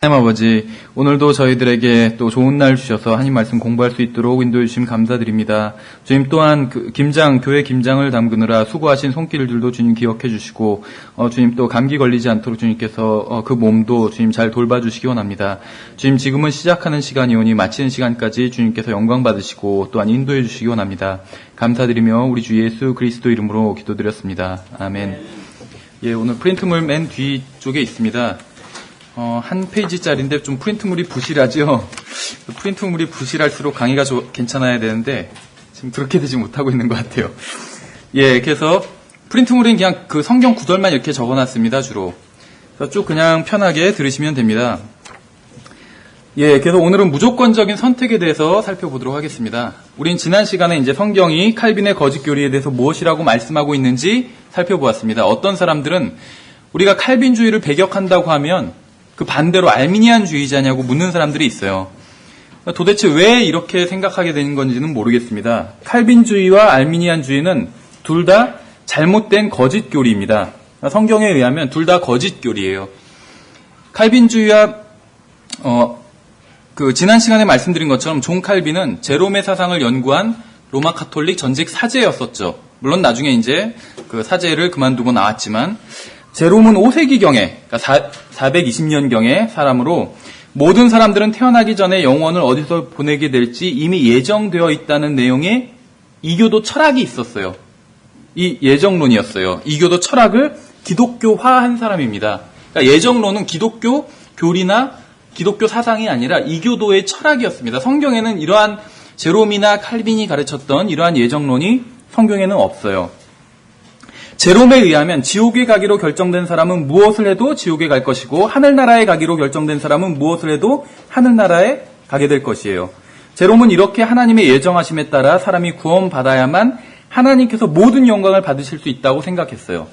하나님 아버지, 오늘도 저희들에게 또 좋은 날 주셔서 하나님 말씀 공부할 수 있도록 인도해 주심 감사드립니다. 주님 또한 교회 김장을 담그느라 수고하신 손길들도 주님 기억해 주시고, 주님 또 감기 걸리지 않도록 주님께서 그 몸도 주님 잘 돌봐주시기 원합니다. 주님 지금은 시작하는 시간이오니 마치는 시간까지 주님께서 영광 받으시고 또한 인도해 주시기 원합니다. 감사드리며 우리 주 예수 그리스도 이름으로 기도드렸습니다. 아멘. 예, 오늘 프린트물 맨 뒤쪽에 있습니다. 한 페이지짜리인데 좀 프린트물이 부실하죠. 프린트물이 부실할수록 강의가 괜찮아야 되는데 지금 그렇게 되지 못하고 있는 것 같아요. 예, 그래서 프린트물은 그냥 그 성경 구절만 이렇게 적어놨습니다, 주로. 그래서 쭉 그냥 편하게 들으시면 됩니다. 예, 그래서 오늘은 무조건적인 선택에 대해서 살펴보도록 하겠습니다. 우린 지난 시간에 이제 성경이 칼빈의 거짓 교리에 대해서 무엇이라고 말씀하고 있는지 살펴보았습니다. 어떤 사람들은 우리가 칼빈주의를 배격한다고 하면 그 반대로 알미니안주의자냐고 묻는 사람들이 있어요. 도대체 왜 이렇게 생각하게 되는 건지는 모르겠습니다. 칼빈주의와 알미니안주의는 둘 다 잘못된 거짓 교리입니다. 성경에 의하면 둘 다 거짓 교리예요. 칼빈주의와 지난 시간에 말씀드린 것처럼 존 칼빈은 제롬의 사상을 연구한 로마 카톨릭 전직 사제였었죠. 물론 나중에 이제 그 사제를 그만두고 나왔지만 제롬은 5세기경에, 그러니까 420년경의 사람으로 모든 사람들은 태어나기 전에 영혼을 어디서 보내게 될지 이미 예정되어 있다는 내용의 이교도 철학이 있었어요. 이 예정론이었어요. 이교도 철학을 기독교화한 사람입니다. 그러니까 예정론은 기독교 교리나 기독교 사상이 아니라 이교도의 철학이었습니다. 성경에는 이러한 제롬이나 칼빈이 가르쳤던 이러한 예정론이 성경에는 없어요. 제롬에 의하면 지옥에 가기로 결정된 사람은 무엇을 해도 지옥에 갈 것이고 하늘나라에 가기로 결정된 사람은 무엇을 해도 하늘나라에 가게 될 것이에요. 제롬은 이렇게 하나님의 예정하심에 따라 사람이 구원받아야만 하나님께서 모든 영광을 받으실 수 있다고 생각했어요.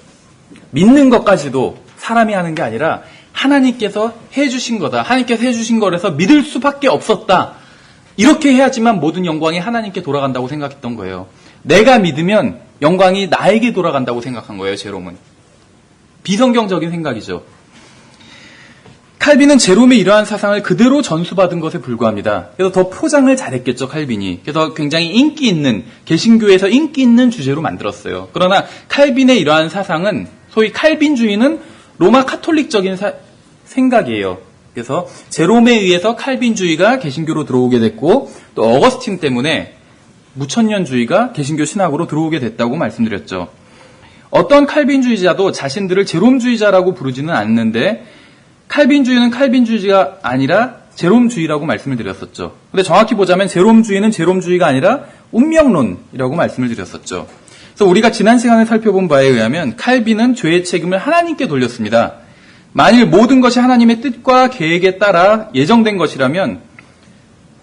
믿는 것까지도 사람이 하는 게 아니라 하나님께서 해주신 거다. 하나님께서 해주신 거라서 믿을 수밖에 없었다. 이렇게 해야지만 모든 영광이 하나님께 돌아간다고 생각했던 거예요. 내가 믿으면 영광이 나에게 돌아간다고 생각한 거예요, 제롬은. 비성경적인 생각이죠. 칼빈은 제롬의 이러한 사상을 그대로 전수받은 것에 불과합니다. 그래서 더 포장을 잘했겠죠, 칼빈이. 그래서 굉장히 인기 있는, 개신교에서 인기 있는 주제로 만들었어요. 그러나 칼빈의 이러한 사상은, 소위 칼빈주의는 로마 카톨릭적인 생각이에요. 그래서 제롬에 의해서 칼빈주의가 개신교로 들어오게 됐고, 또 어거스틴 때문에 무천년주의가 개신교 신학으로 들어오게 됐다고 말씀드렸죠. 어떤 칼빈주의자도 자신들을 제롬주의자라고 부르지는 않는데 칼빈주의는 칼빈주의가 아니라 제롬주의라고 말씀을 드렸었죠. 근데 정확히 보자면 제롬주의는 제롬주의가 아니라 운명론이라고 말씀을 드렸었죠. 그래서 우리가 지난 시간에 살펴본 바에 의하면 칼빈은 죄의 책임을 하나님께 돌렸습니다. 만일 모든 것이 하나님의 뜻과 계획에 따라 예정된 것이라면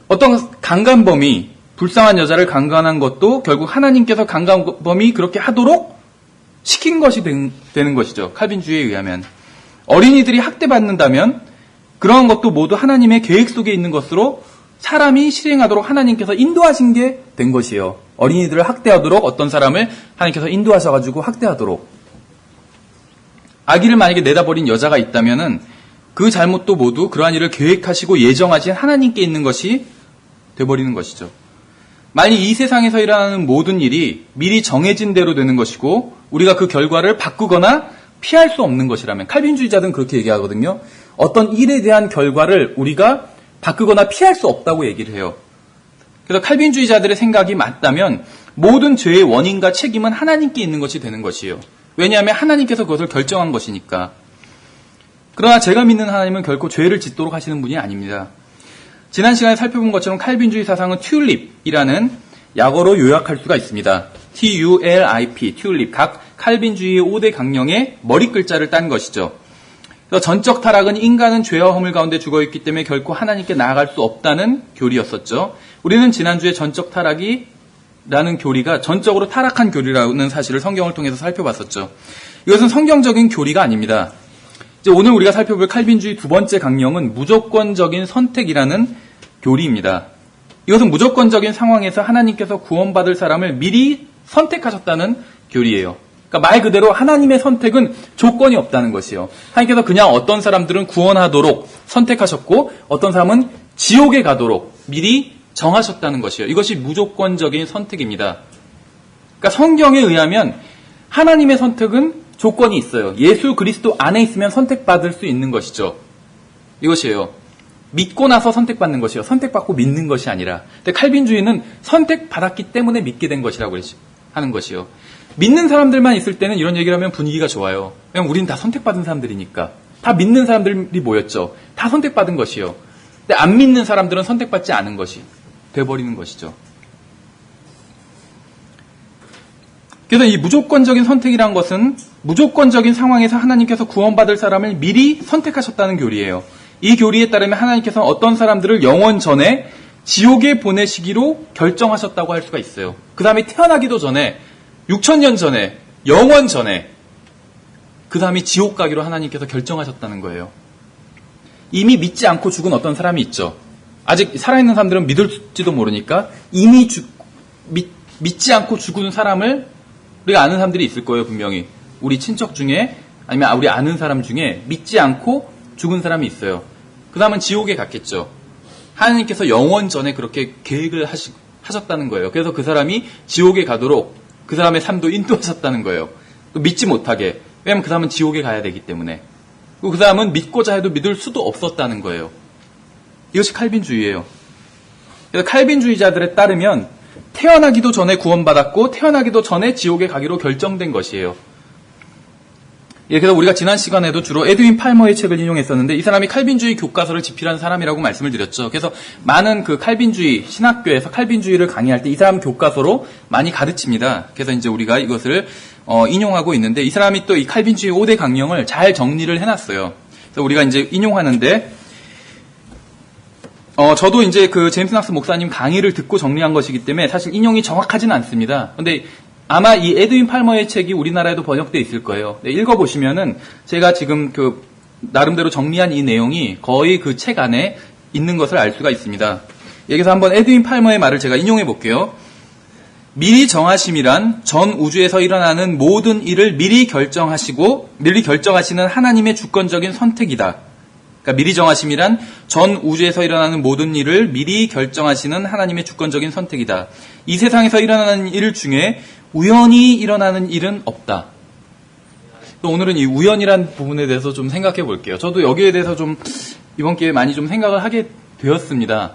어떤 강간범이 불쌍한 여자를 강간한 것도 결국 하나님께서 강간범이 그렇게 하도록 시킨 것이 되는 것이죠. 칼빈주의에 의하면. 어린이들이 학대받는다면 그러한 것도 모두 하나님의 계획 속에 있는 것으로 사람이 실행하도록 하나님께서 인도하신 게 된 것이에요. 어린이들을 학대하도록 어떤 사람을 하나님께서 인도하셔가지고 학대하도록. 아기를 만약에 내다버린 여자가 있다면은 그 잘못도 모두 그러한 일을 계획하시고 예정하신 하나님께 있는 것이 돼버리는 것이죠. 만약 이 세상에서 일어나는 모든 일이 미리 정해진 대로 되는 것이고 우리가 그 결과를 바꾸거나 피할 수 없는 것이라면 칼빈주의자들은 그렇게 얘기하거든요. 어떤 일에 대한 결과를 우리가 바꾸거나 피할 수 없다고 얘기를 해요. 그래서 칼빈주의자들의 생각이 맞다면 모든 죄의 원인과 책임은 하나님께 있는 것이 되는 것이에요. 왜냐하면 하나님께서 그것을 결정한 것이니까. 그러나 제가 믿는 하나님은 결코 죄를 짓도록 하시는 분이 아닙니다. 지난 시간에 살펴본 것처럼 칼빈주의 사상은 튤립이라는 약어로 요약할 수가 있습니다. TULIP, 튤립. 각 칼빈주의의 5대 강령의 머리 글자를 딴 것이죠. 그래서 전적 타락은 인간은 죄와 허물 가운데 죽어있기 때문에 결코 하나님께 나아갈 수 없다는 교리였었죠. 우리는 지난주에 전적 타락이라는 교리가 전적으로 타락한 교리라는 사실을 성경을 통해서 살펴봤었죠. 이것은 성경적인 교리가 아닙니다. 이제 오늘 우리가 살펴볼 칼빈주의 두 번째 강령은 무조건적인 선택이라는 교리입니다. 이것은 무조건적인 상황에서 하나님께서 구원받을 사람을 미리 선택하셨다는 교리예요. 그러니까 말 그대로 하나님의 선택은 조건이 없다는 것이요. 하나님께서 그냥 어떤 사람들은 구원하도록 선택하셨고 어떤 사람은 지옥에 가도록 미리 정하셨다는 것이요. 이것이 무조건적인 선택입니다. 그러니까 성경에 의하면 하나님의 선택은 조건이 있어요. 예수 그리스도 안에 있으면 선택받을 수 있는 것이죠. 이것이에요. 믿고 나서 선택받는 것이요. 선택받고 믿는 것이 아니라. 근데 칼빈주의는 선택받았기 때문에 믿게 된 것이라고 하는 것이요. 믿는 사람들만 있을 때는 이런 얘기를 하면 분위기가 좋아요. 왜냐면 우리는 다 선택받은 사람들이니까. 다 믿는 사람들이 모였죠. 다 선택받은 것이요. 근데 안 믿는 사람들은 선택받지 않은 것이 돼버리는 것이죠. 그래서 이 무조건적인 선택이란 것은 무조건적인 상황에서 하나님께서 구원받을 사람을 미리 선택하셨다는 교리예요. 이 교리에 따르면 하나님께서는 어떤 사람들을 영원 전에 지옥에 보내시기로 결정하셨다고 할 수가 있어요. 그 다음에 태어나기도 전에 6,000년 전에 영원 전에 그 다음에 지옥 가기로 하나님께서 결정하셨다는 거예요. 이미 믿지 않고 죽은 어떤 사람이 있죠. 아직 살아있는 사람들은 믿을지도 모르니까 이미 믿지 않고 죽은 사람을 우리가 아는 사람들이 있을 거예요. 분명히 우리 친척 중에 아니면 우리 아는 사람 중에 믿지 않고 죽은 사람이 있어요. 그 다음은 지옥에 갔겠죠. 하나님께서 영원 전에 그렇게 계획을 하셨다는 거예요. 그래서 그 사람이 지옥에 가도록 그 사람의 삶도 인도하셨다는 거예요. 또 믿지 못하게. 왜냐하면 그 사람은 지옥에 가야 되기 때문에. 그리고 그 사람은 믿고자 해도 믿을 수도 없었다는 거예요. 이것이 칼빈주의예요. 그래서 칼빈주의자들에 따르면 태어나기도 전에 구원받았고 태어나기도 전에 지옥에 가기로 결정된 것이에요. 예, 그래서 우리가 지난 시간에도 주로 에드윈 팔머의 책을 인용했었는데 이 사람이 칼빈주의 교과서를 집필한 사람이라고 말씀을 드렸죠. 그래서 많은 그 칼빈주의 신학교에서 칼빈주의를 강의할 때 이 사람 교과서로 많이 가르칩니다. 그래서 이제 우리가 이것을 인용하고 있는데 이 사람이 또 이 칼빈주의 5대 강령을 잘 정리를 해놨어요. 그래서 우리가 이제 인용하는데 저도 이제 그 제임스 낙스 목사님 강의를 듣고 정리한 것이기 때문에 사실 인용이 정확하지는 않습니다. 근데 아마 이 에드윈 팔머의 책이 우리나라에도 번역되어 있을 거예요. 네, 읽어보시면은 제가 지금 그 나름대로 정리한 이 내용이 거의 그 책 안에 있는 것을 알 수가 있습니다. 여기서 한번 에드윈 팔머의 말을 제가 인용해 볼게요. 미리 정하심이란 전 우주에서 일어나는 모든 일을 미리 결정하시는 하나님의 주권적인 선택이다. 그러니까 미리 정하심이란 전 우주에서 일어나는 모든 일을 미리 결정하시는 하나님의 주권적인 선택이다. 이 세상에서 일어나는 일 중에 우연히 일어나는 일은 없다. 또 오늘은 이 우연이란 부분에 대해서 좀 생각해 볼게요. 저도 여기에 대해서 좀 이번 기회에 많이 좀 생각을 하게 되었습니다.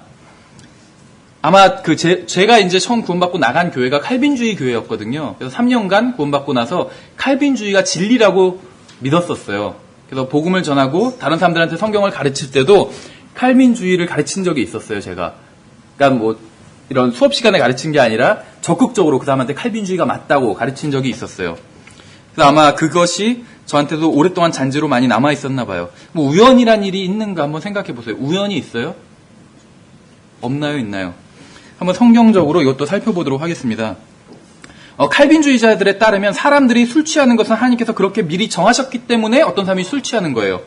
아마 제가 이제 처음 구원받고 나간 교회가 칼빈주의 교회였거든요. 그래서 3년간 구원받고 나서 칼빈주의가 진리라고 믿었었어요. 그래서 복음을 전하고 다른 사람들한테 성경을 가르칠 때도 칼빈주의를 가르친 적이 있었어요, 제가. 그러니까 뭐 이런 수업 시간에 가르친 게 아니라 적극적으로 그 사람한테 칼빈주의가 맞다고 가르친 적이 있었어요. 그래서 아마 그것이 저한테도 오랫동안 잔재로 많이 남아 있었나 봐요. 뭐 우연이란 일이 있는가 한번 생각해 보세요. 우연이 있어요? 없나요? 있나요? 한번 성경적으로 이것도 살펴보도록 하겠습니다. 칼빈주의자들에 따르면 사람들이 술 취하는 것은 하나님께서 그렇게 미리 정하셨기 때문에 어떤 사람이 술 취하는 거예요.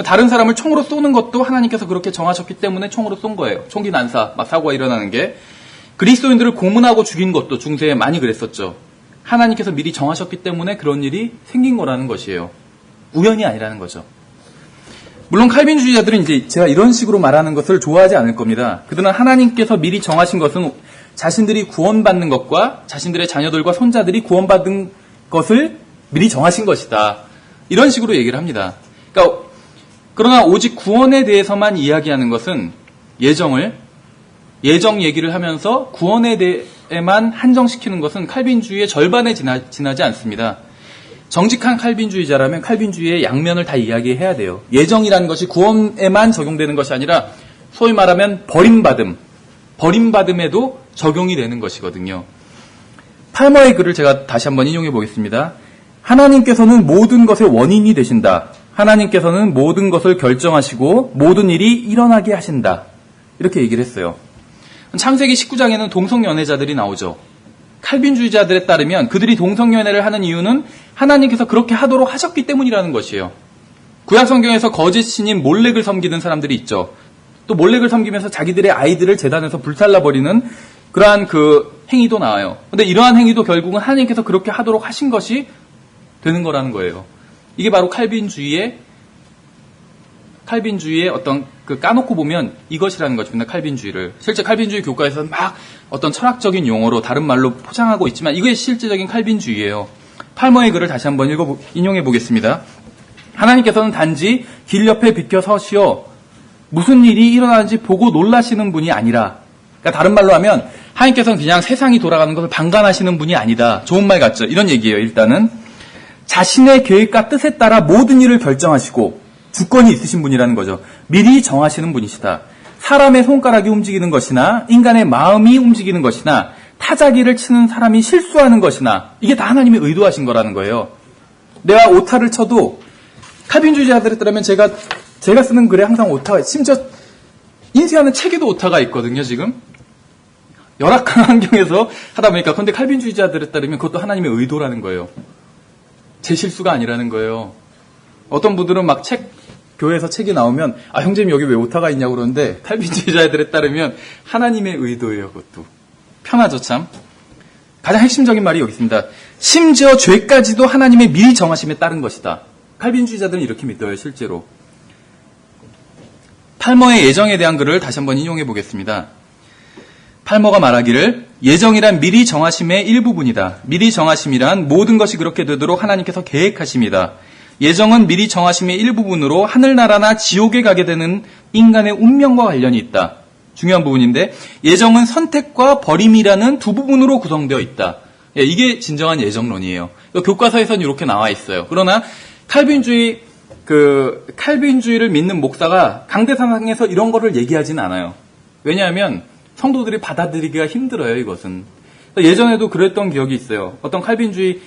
다른 사람을 총으로 쏘는 것도 하나님께서 그렇게 정하셨기 때문에 총으로 쏜 거예요. 총기 난사, 막 사고가 일어나는 게. 그리스도인들을 고문하고 죽인 것도 중세에 많이 그랬었죠. 하나님께서 미리 정하셨기 때문에 그런 일이 생긴 거라는 것이에요. 우연이 아니라는 거죠. 물론 칼빈주의자들은 이제 제가 이런 식으로 말하는 것을 좋아하지 않을 겁니다. 그들은 하나님께서 미리 정하신 것은 자신들이 구원받는 것과 자신들의 자녀들과 손자들이 구원받은 것을 미리 정하신 것이다. 이런 식으로 얘기를 합니다. 그러나 오직 구원에 대해서만 이야기하는 것은 예정 얘기를 하면서 구원에 대해만 한정시키는 것은 칼빈주의의 절반에 지나지 않습니다. 정직한 칼빈주의자라면 칼빈주의의 양면을 다 이야기해야 돼요. 예정이라는 것이 구원에만 적용되는 것이 아니라 소위 말하면 버림받음에도 적용이 되는 것이거든요. 팔머의 글을 제가 다시 한번 인용해 보겠습니다. 하나님께서는 모든 것의 원인이 되신다. 하나님께서는 모든 것을 결정하시고 모든 일이 일어나게 하신다. 이렇게 얘기를 했어요. 창세기 19장에는 동성연애자들이 나오죠. 칼빈주의자들에 따르면 그들이 동성연애를 하는 이유는 하나님께서 그렇게 하도록 하셨기 때문이라는 것이에요. 구약성경에서 거짓 신인 몰렉을 섬기는 사람들이 있죠. 또 몰렉을 섬기면서 자기들의 아이들을 제단에서 불살라버리는 그러한 그 행위도 나와요. 근데 이러한 행위도 결국은 하나님께서 그렇게 하도록 하신 것이 되는 거라는 거예요. 이게 바로 칼빈주의의 어떤 까놓고 보면 이것이라는 것입니다. 칼빈주의를. 실제 칼빈주의 교과에서는 막 어떤 철학적인 용어로 다른 말로 포장하고 있지만 이게 실제적인 칼빈주의예요. 팔머의 글을 다시 한번 인용해 보겠습니다. 하나님께서는 단지 길 옆에 비켜 서시어 무슨 일이 일어나는지 보고 놀라시는 분이 아니라, 그러니까 다른 말로 하면 하나님께서는 그냥 세상이 돌아가는 것을 방관하시는 분이 아니다. 좋은 말 같죠? 이런 얘기예요. 일단은 자신의 계획과 뜻에 따라 모든 일을 결정하시고 주권이 있으신 분이라는 거죠. 미리 정하시는 분이시다. 사람의 손가락이 움직이는 것이나 인간의 마음이 움직이는 것이나 타자기를 치는 사람이 실수하는 것이나 이게 다 하나님이 의도하신 거라는 거예요. 내가 오타를 쳐도 칼빈주의자들에 따르면 제가 쓰는 글에 항상 오타가, 심지어 인쇄하는 책에도 오타가 있거든요, 지금. 열악한 환경에서 하다 보니까. 그런데 칼빈주의자들에 따르면 그것도 하나님의 의도라는 거예요. 제 실수가 아니라는 거예요. 어떤 분들은 막 교회에서 책이 나오면, 형제님 여기 왜 오타가 있냐고 그러는데, 칼빈주의자들에 따르면 하나님의 의도예요, 그것도. 편하죠, 참. 가장 핵심적인 말이 여기 있습니다. 심지어 죄까지도 하나님의 미리 정하심에 따른 것이다. 칼빈주의자들은 이렇게 믿어요, 실제로. 팔머의 예정에 대한 글을 다시 한번 인용해 보겠습니다. 팔머가 말하기를 예정이란 미리 정하심의 일부분이다. 미리 정하심이란 모든 것이 그렇게 되도록 하나님께서 계획하심이다. 예정은 미리 정하심의 일부분으로 하늘나라나 지옥에 가게 되는 인간의 운명과 관련이 있다. 중요한 부분인데 예정은 선택과 버림이라는 두 부분으로 구성되어 있다. 이게 진정한 예정론이에요. 교과서에서는 이렇게 나와 있어요. 그러나 칼빈주의를 믿는 목사가 강대상에서 이런 거를 얘기하진 않아요. 왜냐하면 성도들이 받아들이기가 힘들어요, 이것은. 예전에도 그랬던 기억이 있어요. 어떤 칼빈주의를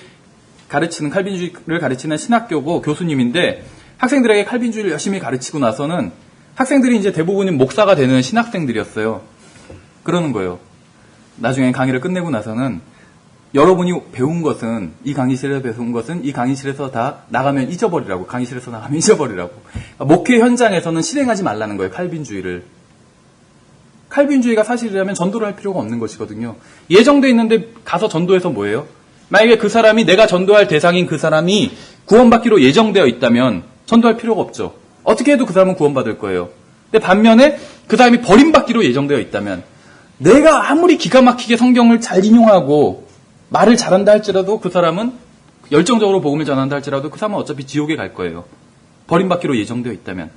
가르치는 신학교고 교수님인데 학생들에게 칼빈주의를 열심히 가르치고 나서는 학생들이 이제 대부분이 목사가 되는 신학생들이었어요. 그러는 거예요. 나중에 강의를 끝내고 나서는 여러분이 배운 것은, 이 강의실에서 배운 것은 이 강의실에서 다 나가면 잊어버리라고. 강의실에서 나가면 잊어버리라고. 그러니까 목회 현장에서는 실행하지 말라는 거예요, 칼빈주의를. 칼빈주의가 사실이라면 전도를 할 필요가 없는 것이거든요. 예정돼 있는데 가서 전도해서 뭐예요? 만약에 그 사람이, 내가 전도할 대상인 그 사람이 구원받기로 예정되어 있다면 전도할 필요가 없죠. 어떻게 해도 그 사람은 구원받을 거예요. 근데 반면에 그 사람이 버림받기로 예정되어 있다면, 내가 아무리 기가 막히게 성경을 잘 인용하고 말을 잘한다 할지라도 그 사람은, 열정적으로 복음을 전한다 할지라도 그 사람은 어차피 지옥에 갈 거예요. 버림받기로 예정되어 있다면.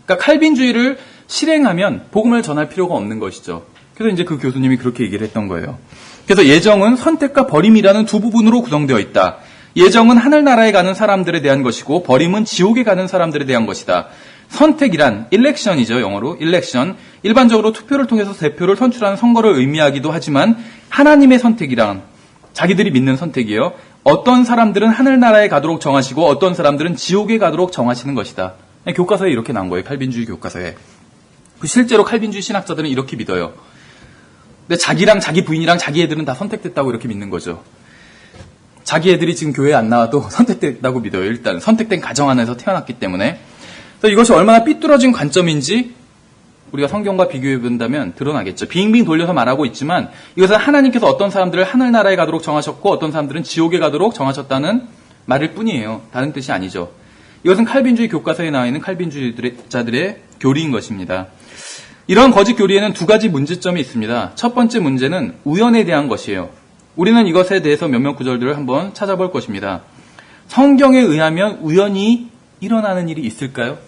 그러니까 칼빈주의를 실행하면 복음을 전할 필요가 없는 것이죠. 그래서 이제 그 교수님이 그렇게 얘기를 했던 거예요. 그래서 예정은 선택과 버림이라는 두 부분으로 구성되어 있다. 예정은 하늘나라에 가는 사람들에 대한 것이고 버림은 지옥에 가는 사람들에 대한 것이다. 선택이란 일렉션이죠, 영어로. 일렉션. 일반적으로 투표를 통해서 대표를 선출하는 선거를 의미하기도 하지만 하나님의 선택이란, 자기들이 믿는 선택이요, 어떤 사람들은 하늘나라에 가도록 정하시고 어떤 사람들은 지옥에 가도록 정하시는 것이다. 교과서에 이렇게 나온 거예요, 칼빈주의 교과서에. 실제로 칼빈주의 신학자들은 이렇게 믿어요. 근데 자기랑 자기 부인이랑 자기 애들은 다 선택됐다고 이렇게 믿는 거죠. 자기 애들이 지금 교회에 안 나와도 선택됐다고 믿어요. 일단 선택된 가정 안에서 태어났기 때문에. 그래서 이것이 얼마나 삐뚤어진 관점인지 우리가 성경과 비교해 본다면 드러나겠죠. 빙빙 돌려서 말하고 있지만 이것은 하나님께서 어떤 사람들을 하늘나라에 가도록 정하셨고 어떤 사람들은 지옥에 가도록 정하셨다는 말일 뿐이에요. 다른 뜻이 아니죠. 이것은 칼빈주의 교과서에 나와 있는 칼빈주의자들의 교리인 것입니다. 이런 거짓 교리에는 두 가지 문제점이 있습니다. 첫 번째 문제는 우연에 대한 것이에요. 우리는 이것에 대해서 몇몇 구절들을 한번 찾아볼 것입니다. 성경에 의하면 우연히 일어나는 일이 있을까요?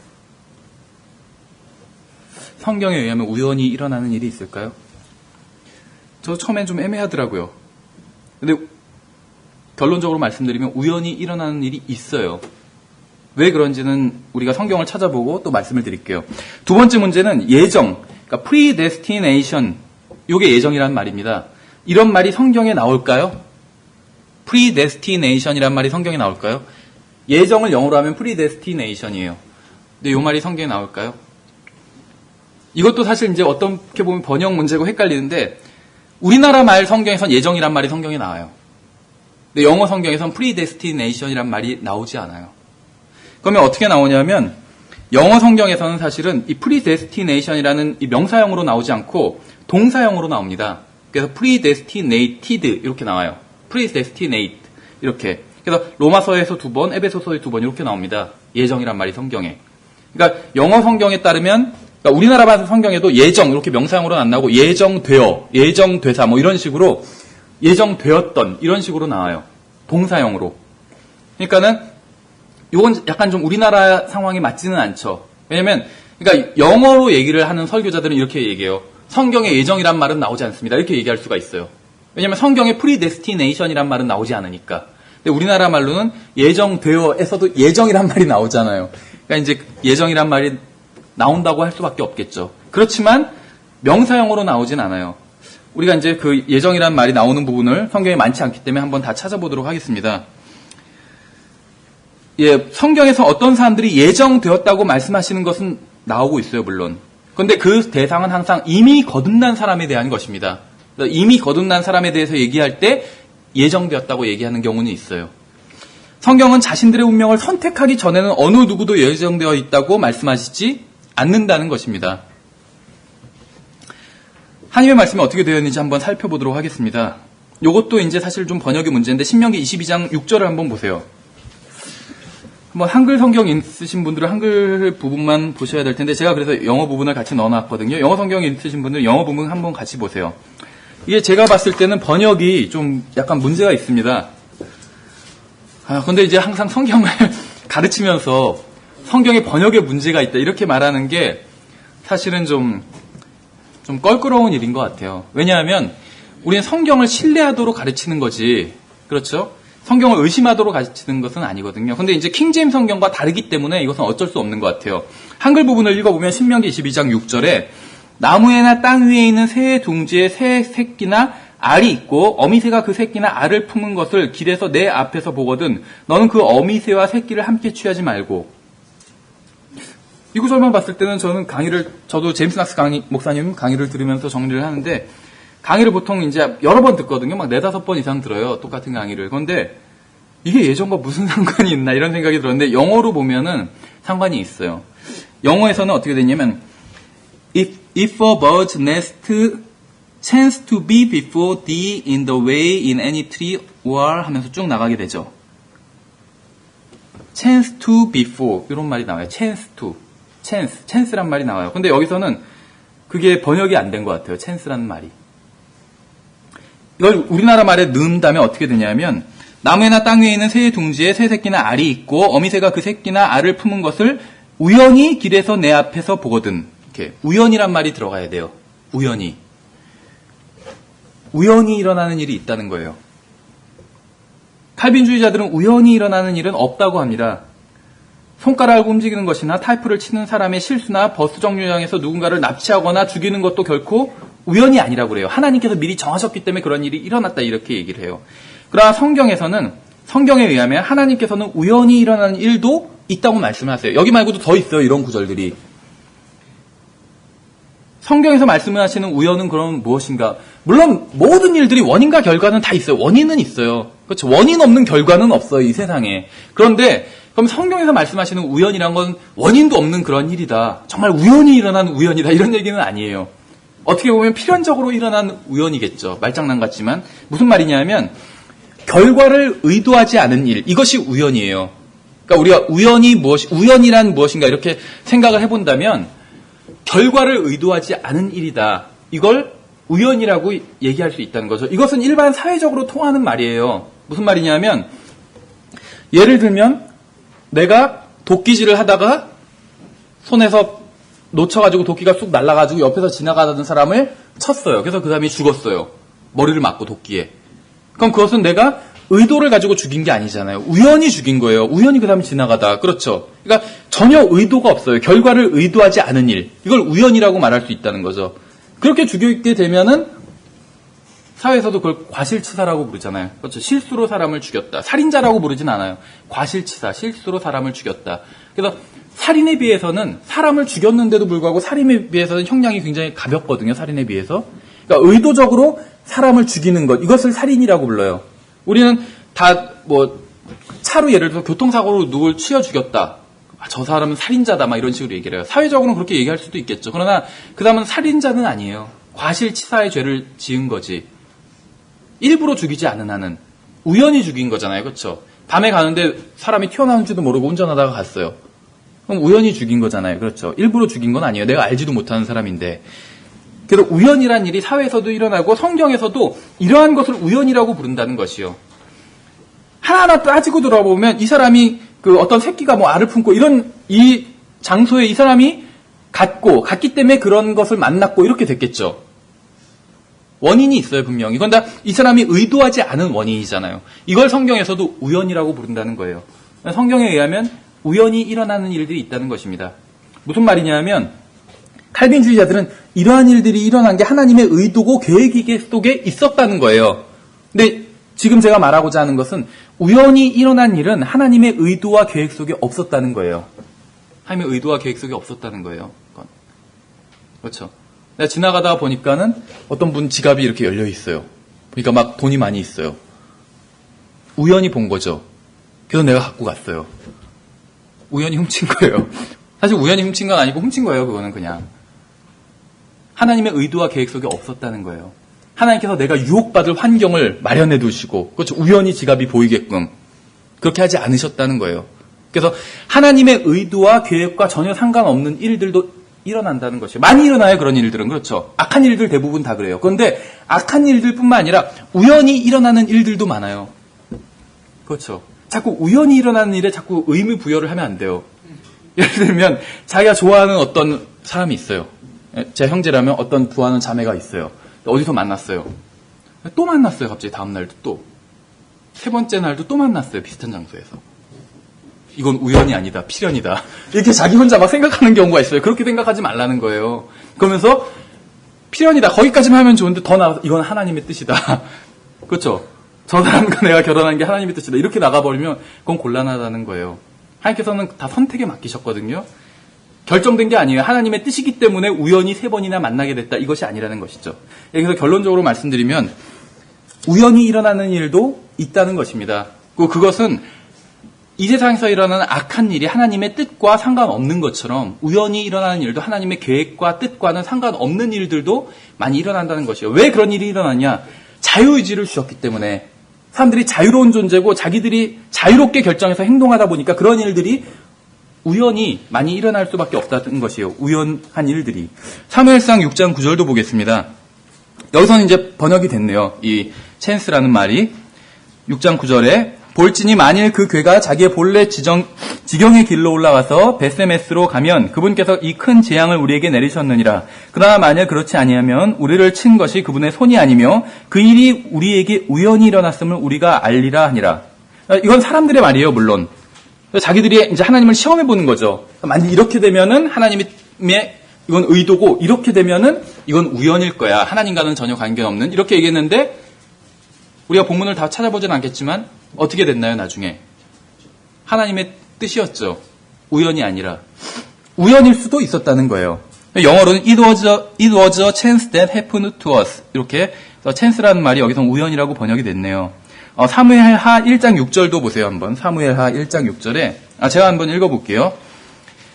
성경에 의하면 우연히 일어나는 일이 있을까요? 저 처음엔 좀 애매하더라고요. 근데 결론적으로 말씀드리면 우연히 일어나는 일이 있어요. 왜 그런지는 우리가 성경을 찾아보고 또 말씀을 드릴게요. 두 번째 문제는 예정, 그러니까 predestination, 이게 예정이라는 말입니다. 이런 말이 성경에 나올까요? predestination이란 말이 성경에 나올까요? 예정을 영어로 하면 predestination이에요. 근데 이 말이 성경에 나올까요? 이것도 사실 이제 어떻게 보면 번역 문제고 헷갈리는데 우리나라 말 성경에선 예정이란 말이 성경에 나와요. 근데 영어 성경에선 predestination이란 말이 나오지 않아요. 그러면 어떻게 나오냐면 영어 성경에서는 사실은 이 predestination이라는 이 명사형으로 나오지 않고 동사형으로 나옵니다. 그래서 predestinated 이렇게 나와요. predestinate 이렇게. 그래서 로마서에서 2번, 에베소서에 2번 이렇게 나옵니다. 예정이란 말이 성경에. 그러니까 영어 성경에 따르면 그러니까 우리나라版 성경에도 예정 이렇게 명사형으로는 안 나오고 예정되어, 예정되사 뭐 이런 식으로 예정되었던 이런 식으로 나와요. 동사형으로. 그러니까는 이건 약간 좀 우리나라 상황에 맞지는 않죠. 왜냐면 그러니까 영어로 얘기를 하는 설교자들은 이렇게 얘기해요. 성경에 예정이란 말은 나오지 않습니다. 이렇게 얘기할 수가 있어요. 왜냐면 성경에 predestination이란 말은 나오지 않으니까. 근데 우리나라 말로는 예정되어에서도 예정이란 말이 나오잖아요. 그러니까 이제 예정이란 말이 나온다고 할 수밖에 없겠죠. 그렇지만 명사형으로 나오진 않아요. 우리가 이제 그 예정이란 말이 나오는 부분을 성경에 많지 않기 때문에 한번 다 찾아보도록 하겠습니다. 예, 성경에서 어떤 사람들이 예정되었다고 말씀하시는 것은 나오고 있어요, 물론. 그런데 그 대상은 항상 이미 거듭난 사람에 대한 것입니다. 이미 거듭난 사람에 대해서 얘기할 때 예정되었다고 얘기하는 경우는 있어요. 성경은 자신들의 운명을 선택하기 전에는 어느 누구도 예정되어 있다고 말씀하시지 않는다는 것입니다. 하나님의 말씀이 어떻게 되어 있는지 한번 살펴보도록 하겠습니다. 이것도 이제 사실 좀 번역의 문제인데 신명기 22장 6절을 한번 보세요. 한번 한글 성경 있으신 분들은 한글 부분만 보셔야 될 텐데 제가 그래서 영어 부분을 같이 넣어놨거든요. 영어 성경 있으신 분들은 영어 부분 한번 같이 보세요. 이게 제가 봤을 때는 번역이 좀 약간 문제가 있습니다. 근데 이제 항상 성경을 가르치면서 성경의 번역에 문제가 있다 이렇게 말하는 게 사실은 좀 껄끄러운 일인 것 같아요. 왜냐하면 우리는 성경을 신뢰하도록 가르치는 거지, 그렇죠? 성경을 의심하도록 가르치는 것은 아니거든요. 근데 이제 킹제임 성경과 다르기 때문에 이것은 어쩔 수 없는 것 같아요. 한글 부분을 읽어보면 신명기 22장 6절에 나무에나 땅 위에 있는 새의 둥지에 새 새끼나 알이 있고 어미새가 그 새끼나 알을 품은 것을 길에서 내 앞에서 보거든 너는 그 어미새와 새끼를 함께 취하지 말고. 이 구절만 봤을 때는 저도 제임스 낙스 목사님 강의를 들으면서 정리를 하는데 강의를 보통 이제 여러 번 듣거든요. 막 4-5번 이상 들어요. 똑같은 강의를. 그런데 이게 예전과 무슨 상관이 있나 이런 생각이 들었는데 영어로 보면은 상관이 있어요. 영어에서는 어떻게 되냐면 If a bird's nest chance to be before thee in the way in any tree or 하면서 쭉 나가게 되죠. chance to before 이런 말이 나와요. chance란 말이 나와요. 근데 여기서는 그게 번역이 안 된 것 같아요. chance라는 말이. 이걸 우리나라 말에 넣는다면 어떻게 되냐면 나무에나 땅 위에 있는 새의 둥지에 새 새끼나 알이 있고 어미새가 그 새끼나 알을 품은 것을 우연히 길에서 내 앞에서 보거든. 이렇게 우연이란 말이 들어가야 돼요. 우연히 일어나는 일이 있다는 거예요. 칼빈주의자들은 우연히 일어나는 일은 없다고 합니다. 손가락을 움직이는 것이나 타이프를 치는 사람의 실수나 버스 정류장에서 누군가를 납치하거나 죽이는 것도 결코 우연이 아니라고 그래요. 하나님께서 미리 정하셨기 때문에 그런 일이 일어났다 이렇게 얘기를 해요. 그러나 성경에 의하면 하나님께서는 우연히 일어나는 일도 있다고 말씀을 하세요. 여기 말고도 더 있어요. 이런 구절들이. 성경에서 말씀을 하시는 우연은 그럼 무엇인가? 물론 모든 일들이 원인과 결과는 다 있어요. 원인은 있어요. 그렇죠. 원인 없는 결과는 없어요. 이 세상에. 그런데 그럼 성경에서 말씀하시는 우연이란 건 원인도 없는 그런 일이다. 정말 우연히 일어난 우연이다. 이런 얘기는 아니에요. 어떻게 보면 필연적으로 일어난 우연이겠죠. 말장난 같지만. 무슨 말이냐면 결과를 의도하지 않은 일. 이것이 우연이에요. 그러니까 우리가 우연이란 무엇인가 이렇게 생각을 해본다면 결과를 의도하지 않은 일이다. 이걸 우연이라고 얘기할 수 있다는 거죠. 이것은 일반 사회적으로 통하는 말이에요. 무슨 말이냐면 예를 들면 내가 도끼질을 하다가 손에서 놓쳐가지고 도끼가 쑥 날아가지고 옆에서 지나가던 사람을 쳤어요. 그래서 그 사람이 죽었어요. 머리를 맞고 도끼에. 그럼 그것은 내가 의도를 가지고 죽인 게 아니잖아요. 우연히 죽인 거예요. 우연히 그 사람이 지나가다. 그렇죠. 그러니까 전혀 의도가 없어요. 결과를 의도하지 않은 일. 이걸 우연이라고 말할 수 있다는 거죠. 그렇게 죽이게 되면은 사회에서도 그걸 과실치사라고 부르잖아요. 그렇죠. 실수로 사람을 죽였다. 살인자라고 부르진 않아요. 과실치사, 실수로 사람을 죽였다. 그래서 살인에 비해서는 사람을 죽였는데도 불구하고 살인에 비해서는 형량이 굉장히 가볍거든요. 살인에 비해서. 그러니까 의도적으로 사람을 죽이는 것. 이것을 살인이라고 불러요. 우리는 다 차로 예를 들어서 교통사고로 누굴 치어 죽였다. 저 사람은 살인자다. 막 이런 식으로 얘기를 해요. 사회적으로는 그렇게 얘기할 수도 있겠죠. 그러나 그 사람은 살인자는 아니에요. 과실치사의 죄를 지은 거지. 일부러 죽이지 않은 한은 우연히 죽인 거잖아요. 그렇죠? 밤에 가는데 사람이 튀어나온지도 모르고 운전하다가 갔어요. 그럼 우연히 죽인 거잖아요. 그렇죠. 일부러 죽인 건 아니에요. 내가 알지도 못하는 사람인데. 그래서 우연이란 일이 사회에서도 일어나고 성경에서도 이러한 것을 우연이라고 부른다는 것이요. 하나하나 따지고 돌아보면 이 사람이 그 어떤 새끼가 뭐 알을 품고 이런 이 장소에 이 사람이 갔기 때문에 그런 것을 만났고 이렇게 됐겠죠. 원인이 있어요, 분명히. 이건 다 이 사람이 의도하지 않은 원인이잖아요. 이걸 성경에서도 우연이라고 부른다는 거예요. 성경에 의하면 우연히 일어나는 일들이 있다는 것입니다. 무슨 말이냐면 칼빈주의자들은 이러한 일들이 일어난 게 하나님의 의도고 계획 속에 있었다는 거예요. 근데 지금 제가 말하고자 하는 것은 우연히 일어난 일은 하나님의 의도와 계획 속에 없었다는 거예요. 하나님의 의도와 계획 속에 없었다는 거예요. 그렇죠. 내가 지나가다 보니까는 어떤 분 지갑이 이렇게 열려 있어요. 그러니까 막 돈이 많이 있어요. 우연히 본 거죠. 그래서 내가 갖고 갔어요. 우연히 훔친 거예요. 사실 우연히 훔친 건 아니고 훔친 거예요. 그거는 그냥. 하나님의 의도와 계획 속에 없었다는 거예요. 하나님께서 내가 유혹받을 환경을 마련해 두시고, 그렇죠. 우연히 지갑이 보이게끔 그렇게 하지 않으셨다는 거예요. 그래서 하나님의 의도와 계획과 전혀 상관없는 일들도 일어난다는 것이에요. 많이 일어나요, 그런 일들은. 그렇죠. 악한 일들 대부분 다 그래요. 그런데 악한 일들뿐만 아니라 우연히 일어나는 일들도 많아요. 그렇죠. 자꾸 우연히 일어나는 일에 자꾸 의미 부여를 하면 안 돼요. 예를 들면 자기가 좋아하는 어떤 사람이 있어요. 제 형제라면 어떤 부하는 자매가 있어요. 어디서 만났어요. 또 만났어요. 갑자기 다음 날도 또. 세 번째 날도 또 만났어요. 비슷한 장소에서. 이건 우연이 아니다. 필연이다. 이렇게 자기 혼자 막 생각하는 경우가 있어요. 그렇게 생각하지 말라는 거예요. 그러면서 필연이다. 거기까지만 하면 좋은데 더 나가서 이건 하나님의 뜻이다. 그렇죠? 저 사람과 내가 결혼한 게 하나님의 뜻이다. 이렇게 나가버리면 그건 곤란하다는 거예요. 하나님께서는 다 선택에 맡기셨거든요. 결정된 게 아니에요. 하나님의 뜻이기 때문에 우연히 3번이나 만나게 됐다. 이것이 아니라는 것이죠. 그래서 결론적으로 말씀드리면 우연히 일어나는 일도 있다는 것입니다. 그것은 이 세상에서 일어나는 악한 일이 하나님의 뜻과 상관없는 것처럼 우연히 일어나는 일도 하나님의 계획과 뜻과는 상관없는 일들도 많이 일어난다는 것이에요. 왜 그런 일이 일어나냐? 자유의지를 주셨기 때문에. 사람들이 자유로운 존재고 자기들이 자유롭게 결정해서 행동하다 보니까 그런 일들이 우연히 많이 일어날 수밖에 없다는 것이에요. 우연한 일들이. 사무엘상 6장 9절도 보겠습니다. 여기서는 이제 번역이 됐네요. 이 찬스라는 말이 6장 9절에 볼지니 만일 그 괴가 자기의 본래 지경의 길로 올라가서 베세메스로 가면 그분께서 이 큰 재앙을 우리에게 내리셨느니라. 그러나 만일 그렇지 아니하면 우리를 친 것이 그분의 손이 아니며 그 일이 우리에게 우연히 일어났음을 우리가 알리라 하니라. 이건 사람들의 말이에요, 물론. 자기들이 이제 하나님을 시험해 보는 거죠. 만약 이렇게 되면은 하나님의 이건 의도고 이렇게 되면은 이건 우연일 거야. 하나님과는 전혀 관계없는 이렇게 얘기했는데 우리가 본문을 다 찾아보진 않겠지만 어떻게 됐나요, 나중에? 하나님의 뜻이었죠. 우연이 아니라. 우연일 수도 있었다는 거예요. 영어로는 it was a chance that happened to us. 이렇게 chance라는 말이 여기서 우연이라고 번역이 됐네요. 사무엘하 1장 6절도 보세요, 한번. 사무엘하 1장 6절에 제가 한번 읽어볼게요.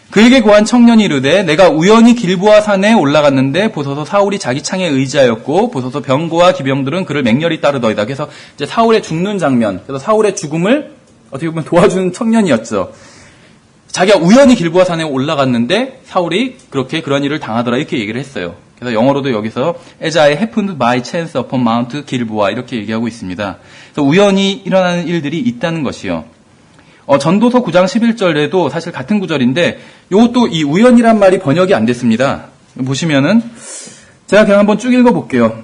그에게 구한 청년이 이르되 내가 우연히 길보아 산에 올라갔는데 보소서 사울이 자기 창에 의지하였고 보소서 병거와 기병들은 그를 맹렬히 따르더이다. 그래서 이제 사울의 죽는 장면, 그래서 사울의 죽음을 어떻게 보면 도와주는 청년이었죠. 자기가 우연히 길보아 산에 올라갔는데 사울이 그렇게 그런 일을 당하더라 이렇게 얘기를 했어요. 그래서 영어로도 여기서 as I happened by chance upon Mount Gilboa 이렇게 얘기하고 있습니다. 그래서 우연히 일어나는 일들이 있다는 것이요. 전도서 9장 11절에도 사실 같은 구절인데 이것도 이 우연이란 말이 번역이 안 됐습니다. 보시면은 제가 그냥 한번 쭉 읽어볼게요.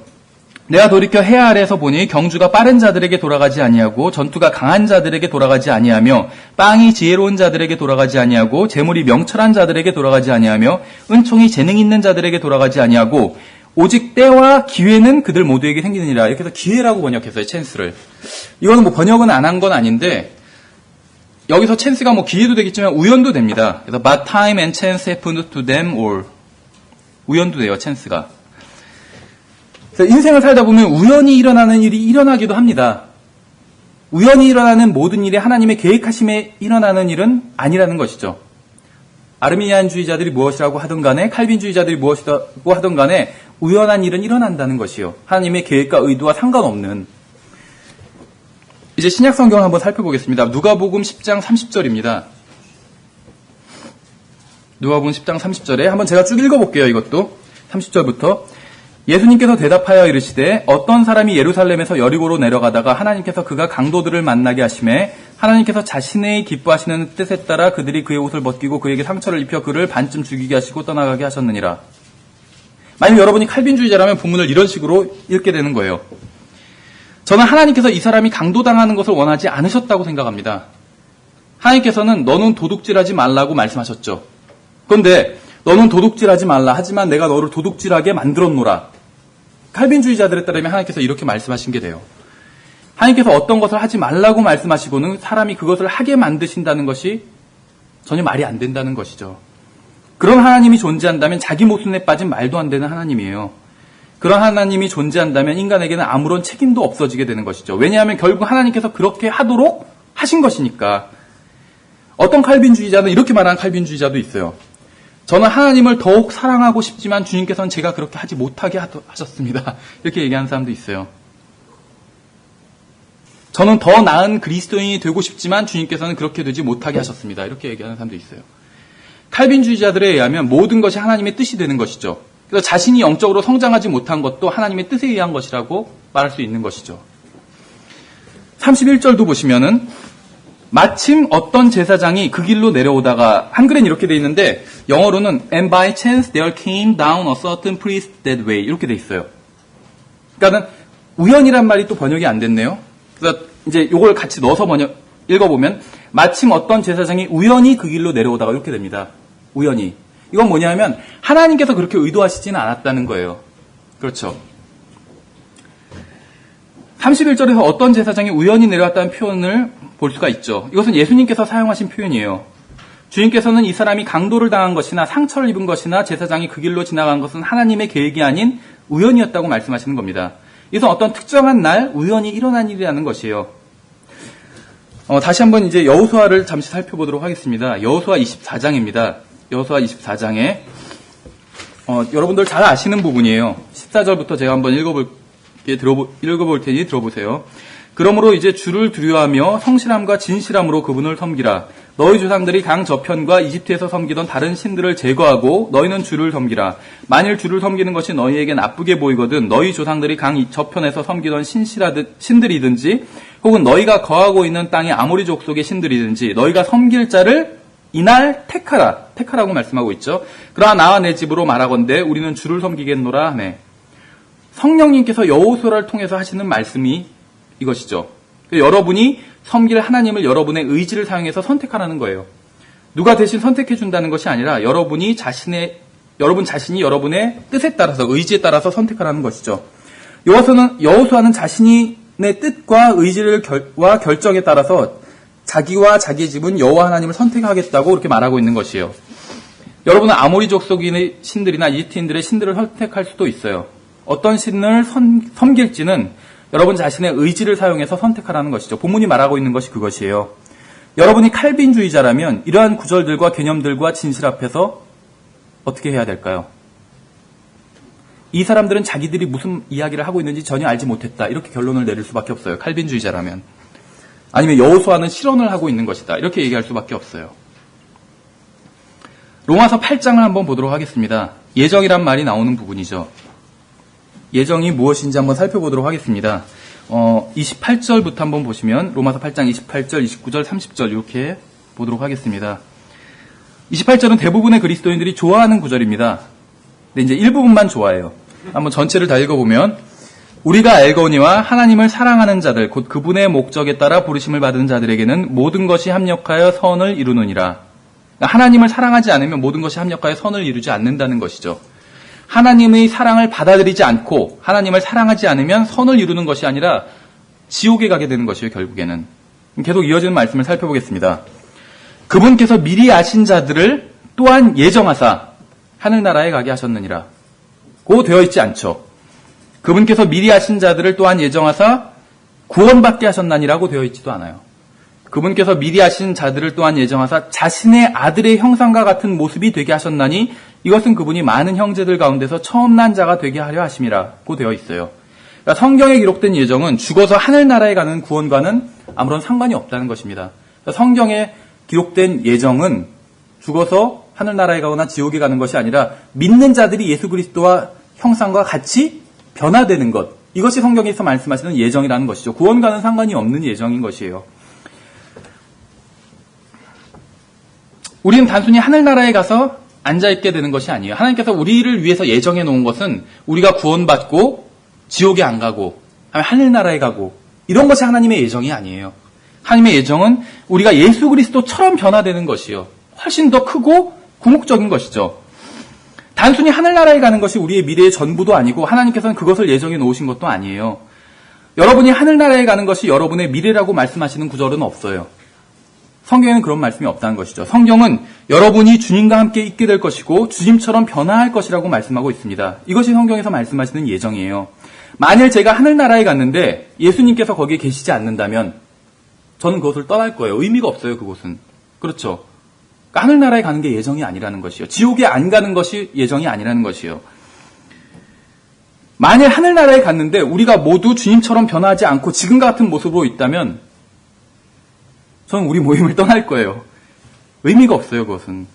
내가 돌이켜 해 아래에서 보니 경주가 빠른 자들에게 돌아가지 아니하고 전투가 강한 자들에게 돌아가지 아니하며 빵이 지혜로운 자들에게 돌아가지 아니하고 재물이 명철한 자들에게 돌아가지 아니하며 은총이 재능 있는 자들에게 돌아가지 아니하고 오직 때와 기회는 그들 모두에게 생기느니라. 이렇게 해서 기회라고 번역했어요, 찬스를. 이거는 뭐 번역은 안 한 건 아닌데 여기서 찬스가 뭐 기회도 되겠지만 우연도 됩니다. 그래서 but time and chance happened to them all. 우연도 돼요, 찬스가. 그래서 인생을 살다 보면 우연히 일어나는 일이 일어나기도 합니다. 우연히 일어나는 모든 일이 하나님의 계획하심에 일어나는 일은 아니라는 것이죠. 아르미니안주의자들이 무엇이라고 하든 간에 칼빈주의자들이 무엇이라고 하든 간에 우연한 일은 일어난다는 것이요. 하나님의 계획과 의도와 상관없는. 이제 신약 성경을 한번 살펴보겠습니다. 누가복음 10장 30절입니다. 누가복음 10장 30절에 한번 제가 쭉 읽어볼게요. 이것도 30절부터 예수님께서 대답하여 이르시되 어떤 사람이 예루살렘에서 여리고로 내려가다가 하나님께서 그가 강도들을 만나게 하심에 하나님께서 자신의 기뻐하시는 뜻에 따라 그들이 그의 옷을 벗기고 그에게 상처를 입혀 그를 반쯤 죽이게 하시고 떠나가게 하셨느니라. 만약 여러분이 칼빈주의자라면 본문을 이런 식으로 읽게 되는 거예요. 저는 하나님께서 이 사람이 강도당하는 것을 원하지 않으셨다고 생각합니다. 하나님께서는 너는 도둑질하지 말라고 말씀하셨죠. 그런데 너는 도둑질하지 말라. 하지만 내가 너를 도둑질하게 만들었노라. 칼빈주의자들에 따르면 하나님께서 이렇게 말씀하신 게 돼요. 하나님께서 어떤 것을 하지 말라고 말씀하시고는 사람이 그것을 하게 만드신다는 것이 전혀 말이 안 된다는 것이죠. 그런 하나님이 존재한다면 자기 모순에 빠진 말도 안 되는 하나님이에요. 그런 하나님이 존재한다면 인간에게는 아무런 책임도 없어지게 되는 것이죠. 왜냐하면 결국 하나님께서 그렇게 하도록 하신 것이니까. 어떤 칼빈주의자는 이렇게 말하는 칼빈주의자도 있어요. 저는 하나님을 더욱 사랑하고 싶지만 주님께서는 제가 그렇게 하지 못하게 하셨습니다. 이렇게 얘기하는 사람도 있어요. 저는 더 나은 그리스도인이 되고 싶지만 주님께서는 그렇게 되지 못하게 하셨습니다. 이렇게 얘기하는 사람도 있어요. 칼빈주의자들에 의하면 모든 것이 하나님의 뜻이 되는 것이죠. 그래서 자신이 영적으로 성장하지 못한 것도 하나님의 뜻에 의한 것이라고 말할 수 있는 것이죠. 31절도 보시면은 마침 어떤 제사장이 그 길로 내려오다가 한글엔 이렇게 돼 있는데 영어로는 And by chance there came down a certain priest that way 이렇게 돼 있어요. 그러니까는 우연이란 말이 또 번역이 안 됐네요. 그래서 이제 이걸 같이 넣어서 읽어보면 마침 어떤 제사장이 우연히 그 길로 내려오다가 이렇게 됩니다. 우연히. 이건 뭐냐면 하나님께서 그렇게 의도하시지는 않았다는 거예요. 그렇죠. 31절에서 어떤 제사장이 우연히 내려왔다는 표현을 볼 수가 있죠. 이것은 예수님께서 사용하신 표현이에요. 주님께서는 이 사람이 강도를 당한 것이나 상처를 입은 것이나 제사장이 그 길로 지나간 것은 하나님의 계획이 아닌 우연이었다고 말씀하시는 겁니다. 이것은 어떤 특정한 날 우연히 일어난 일이라는 것이에요. 다시 한번 이제 여호수아를 잠시 살펴보도록 하겠습니다. 여호수아 24장입니다. 여호수아 24장에 여러분들 잘 아시는 부분이에요. 14절부터 제가 한번 읽어볼 테니 들어보세요. 그러므로 이제 주를 두려워하며 성실함과 진실함으로 그분을 섬기라. 너희 조상들이 강 저편과 이집트에서 섬기던 다른 신들을 제거하고 너희는 주를 섬기라. 만일 주를 섬기는 것이 너희에게 나쁘게 보이거든 너희 조상들이 강 저편에서 섬기던 신들이든지 혹은 너희가 거하고 있는 땅의 아모리 족속의 신들이든지 너희가 섬길 자를 이날 택하라. 택하라고 말씀하고 있죠. 그러나 나와 내 집으로 말하건대 우리는 주를 섬기겠노라 하네. 성령님께서 여호수아를 통해서 하시는 말씀이 이것이죠. 여러분이 섬길 하나님을 여러분의 의지를 사용해서 선택하라는 거예요. 누가 대신 선택해 준다는 것이 아니라 여러분 자신이 여러분의 뜻에 따라서 의지에 따라서 선택하라는 것이죠. 여호수아는 자신의 뜻과 의지와 결정에 따라서 자기와 자기의 집은 여호와 하나님을 선택하겠다고 그렇게 말하고 있는 것이에요. 여러분은 아모리 족속의 신들이나 이집트인들의 신들을 선택할 수도 있어요. 어떤 신을 섬길지는 여러분 자신의 의지를 사용해서 선택하라는 것이죠. 본문이 말하고 있는 것이 그것이에요. 여러분이 칼빈주의자라면 이러한 구절들과 개념들과 진실 앞에서 어떻게 해야 될까요? 이 사람들은 자기들이 무슨 이야기를 하고 있는지 전혀 알지 못했다. 이렇게 결론을 내릴 수밖에 없어요. 칼빈주의자라면. 아니면 여호수아는 실언을 하고 있는 것이다. 이렇게 얘기할 수밖에 없어요. 로마서 8장을 한번 보도록 하겠습니다. 예정이란 말이 나오는 부분이죠. 예정이 무엇인지 한번 살펴보도록 하겠습니다. 28절부터 한번 보시면 로마서 8장 28절, 29절, 30절 이렇게 보도록 하겠습니다. 28절은 대부분의 그리스도인들이 좋아하는 구절입니다. 근데 이제 일부분만 좋아해요. 한번 전체를 다 읽어보면 우리가 알거니와 하나님을 사랑하는 자들 곧 그분의 목적에 따라 부르심을 받은 자들에게는 모든 것이 합력하여 선을 이루느니라. 하나님을 사랑하지 않으면 모든 것이 합력하여 선을 이루지 않는다는 것이죠. 하나님의 사랑을 받아들이지 않고 하나님을 사랑하지 않으면 선을 이루는 것이 아니라 지옥에 가게 되는 것이에요. 결국에는. 계속 이어지는 말씀을 살펴보겠습니다. 그분께서 미리 아신 자들을 또한 예정하사 하늘나라에 가게 하셨느니라. 고 되어 있지 않죠. 그분께서 미리 아신 자들을 또한 예정하사 구원받게 하셨나니라고 되어 있지도 않아요. 그분께서 미리 아신 자들을 또한 예정하사 자신의 아들의 형상과 같은 모습이 되게 하셨나니 이것은 그분이 많은 형제들 가운데서 처음 난 자가 되게 하려 하심이라고 되어 있어요. 그러니까 성경에 기록된 예정은 죽어서 하늘나라에 가는 구원과는 아무런 상관이 없다는 것입니다. 성경에 기록된 예정은 죽어서 하늘나라에 가거나 지옥에 가는 것이 아니라 믿는 자들이 예수 그리스도와 형상과 같이 변화되는 것. 이것이 성경에서 말씀하시는 예정이라는 것이죠. 구원과는 상관이 없는 예정인 것이에요. 우리는 단순히 하늘나라에 가서 앉아있게 되는 것이 아니에요. 하나님께서 우리를 위해서 예정해 놓은 것은 우리가 구원받고 지옥에 안 가고 하늘나라에 가고 이런 것이 하나님의 예정이 아니에요. 하나님의 예정은 우리가 예수 그리스도처럼 변화되는 것이요. 훨씬 더 크고 궁극적인 것이죠. 단순히 하늘나라에 가는 것이 우리의 미래의 전부도 아니고 하나님께서는 그것을 예정해 놓으신 것도 아니에요. 여러분이 하늘나라에 가는 것이 여러분의 미래라고 말씀하시는 구절은 없어요. 성경에는 그런 말씀이 없다는 것이죠. 성경은 여러분이 주님과 함께 있게 될 것이고 주님처럼 변화할 것이라고 말씀하고 있습니다. 이것이 성경에서 말씀하시는 예정이에요. 만일 제가 하늘나라에 갔는데 예수님께서 거기에 계시지 않는다면 저는 그것을 떠날 거예요. 의미가 없어요, 그곳은. 그렇죠. 그러니까 하늘나라에 가는 게 예정이 아니라는 것이요. 지옥에 안 가는 것이 예정이 아니라는 것이요. 만일 하늘나라에 갔는데 우리가 모두 주님처럼 변하지 않고 지금과 같은 모습으로 있다면 저는 우리 모임을 떠날 거예요. 의미가 없어요, 그것은.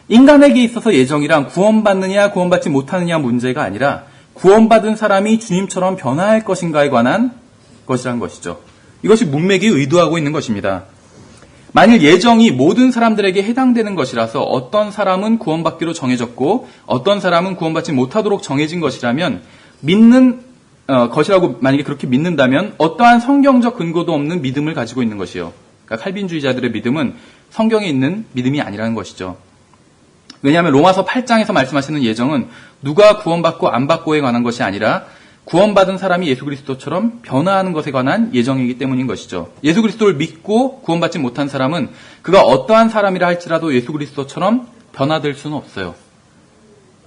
인간에게 있어서 예정이란 구원받느냐 구원받지 못하느냐 문제가 아니라 구원받은 사람이 주님처럼 변화할 것인가에 관한 것이란 것이죠. 이것이 문맥이 의도하고 있는 것입니다. 만일 예정이 모든 사람들에게 해당되는 것이라서 어떤 사람은 구원받기로 정해졌고 어떤 사람은 구원받지 못하도록 정해진 것이라면 믿는 것이라고 만약에 그렇게 믿는다면 어떠한 성경적 근거도 없는 믿음을 가지고 있는 것이요. 그러니까 칼빈주의자들의 믿음은 성경에 있는 믿음이 아니라는 것이죠. 왜냐하면 로마서 8장에서 말씀하시는 예정은 누가 구원받고 안 받고에 관한 것이 아니라 구원받은 사람이 예수 그리스도처럼 변화하는 것에 관한 예정이기 때문인 것이죠. 예수 그리스도를 믿고 구원받지 못한 사람은 그가 어떠한 사람이라 할지라도 예수 그리스도처럼 변화될 수는 없어요.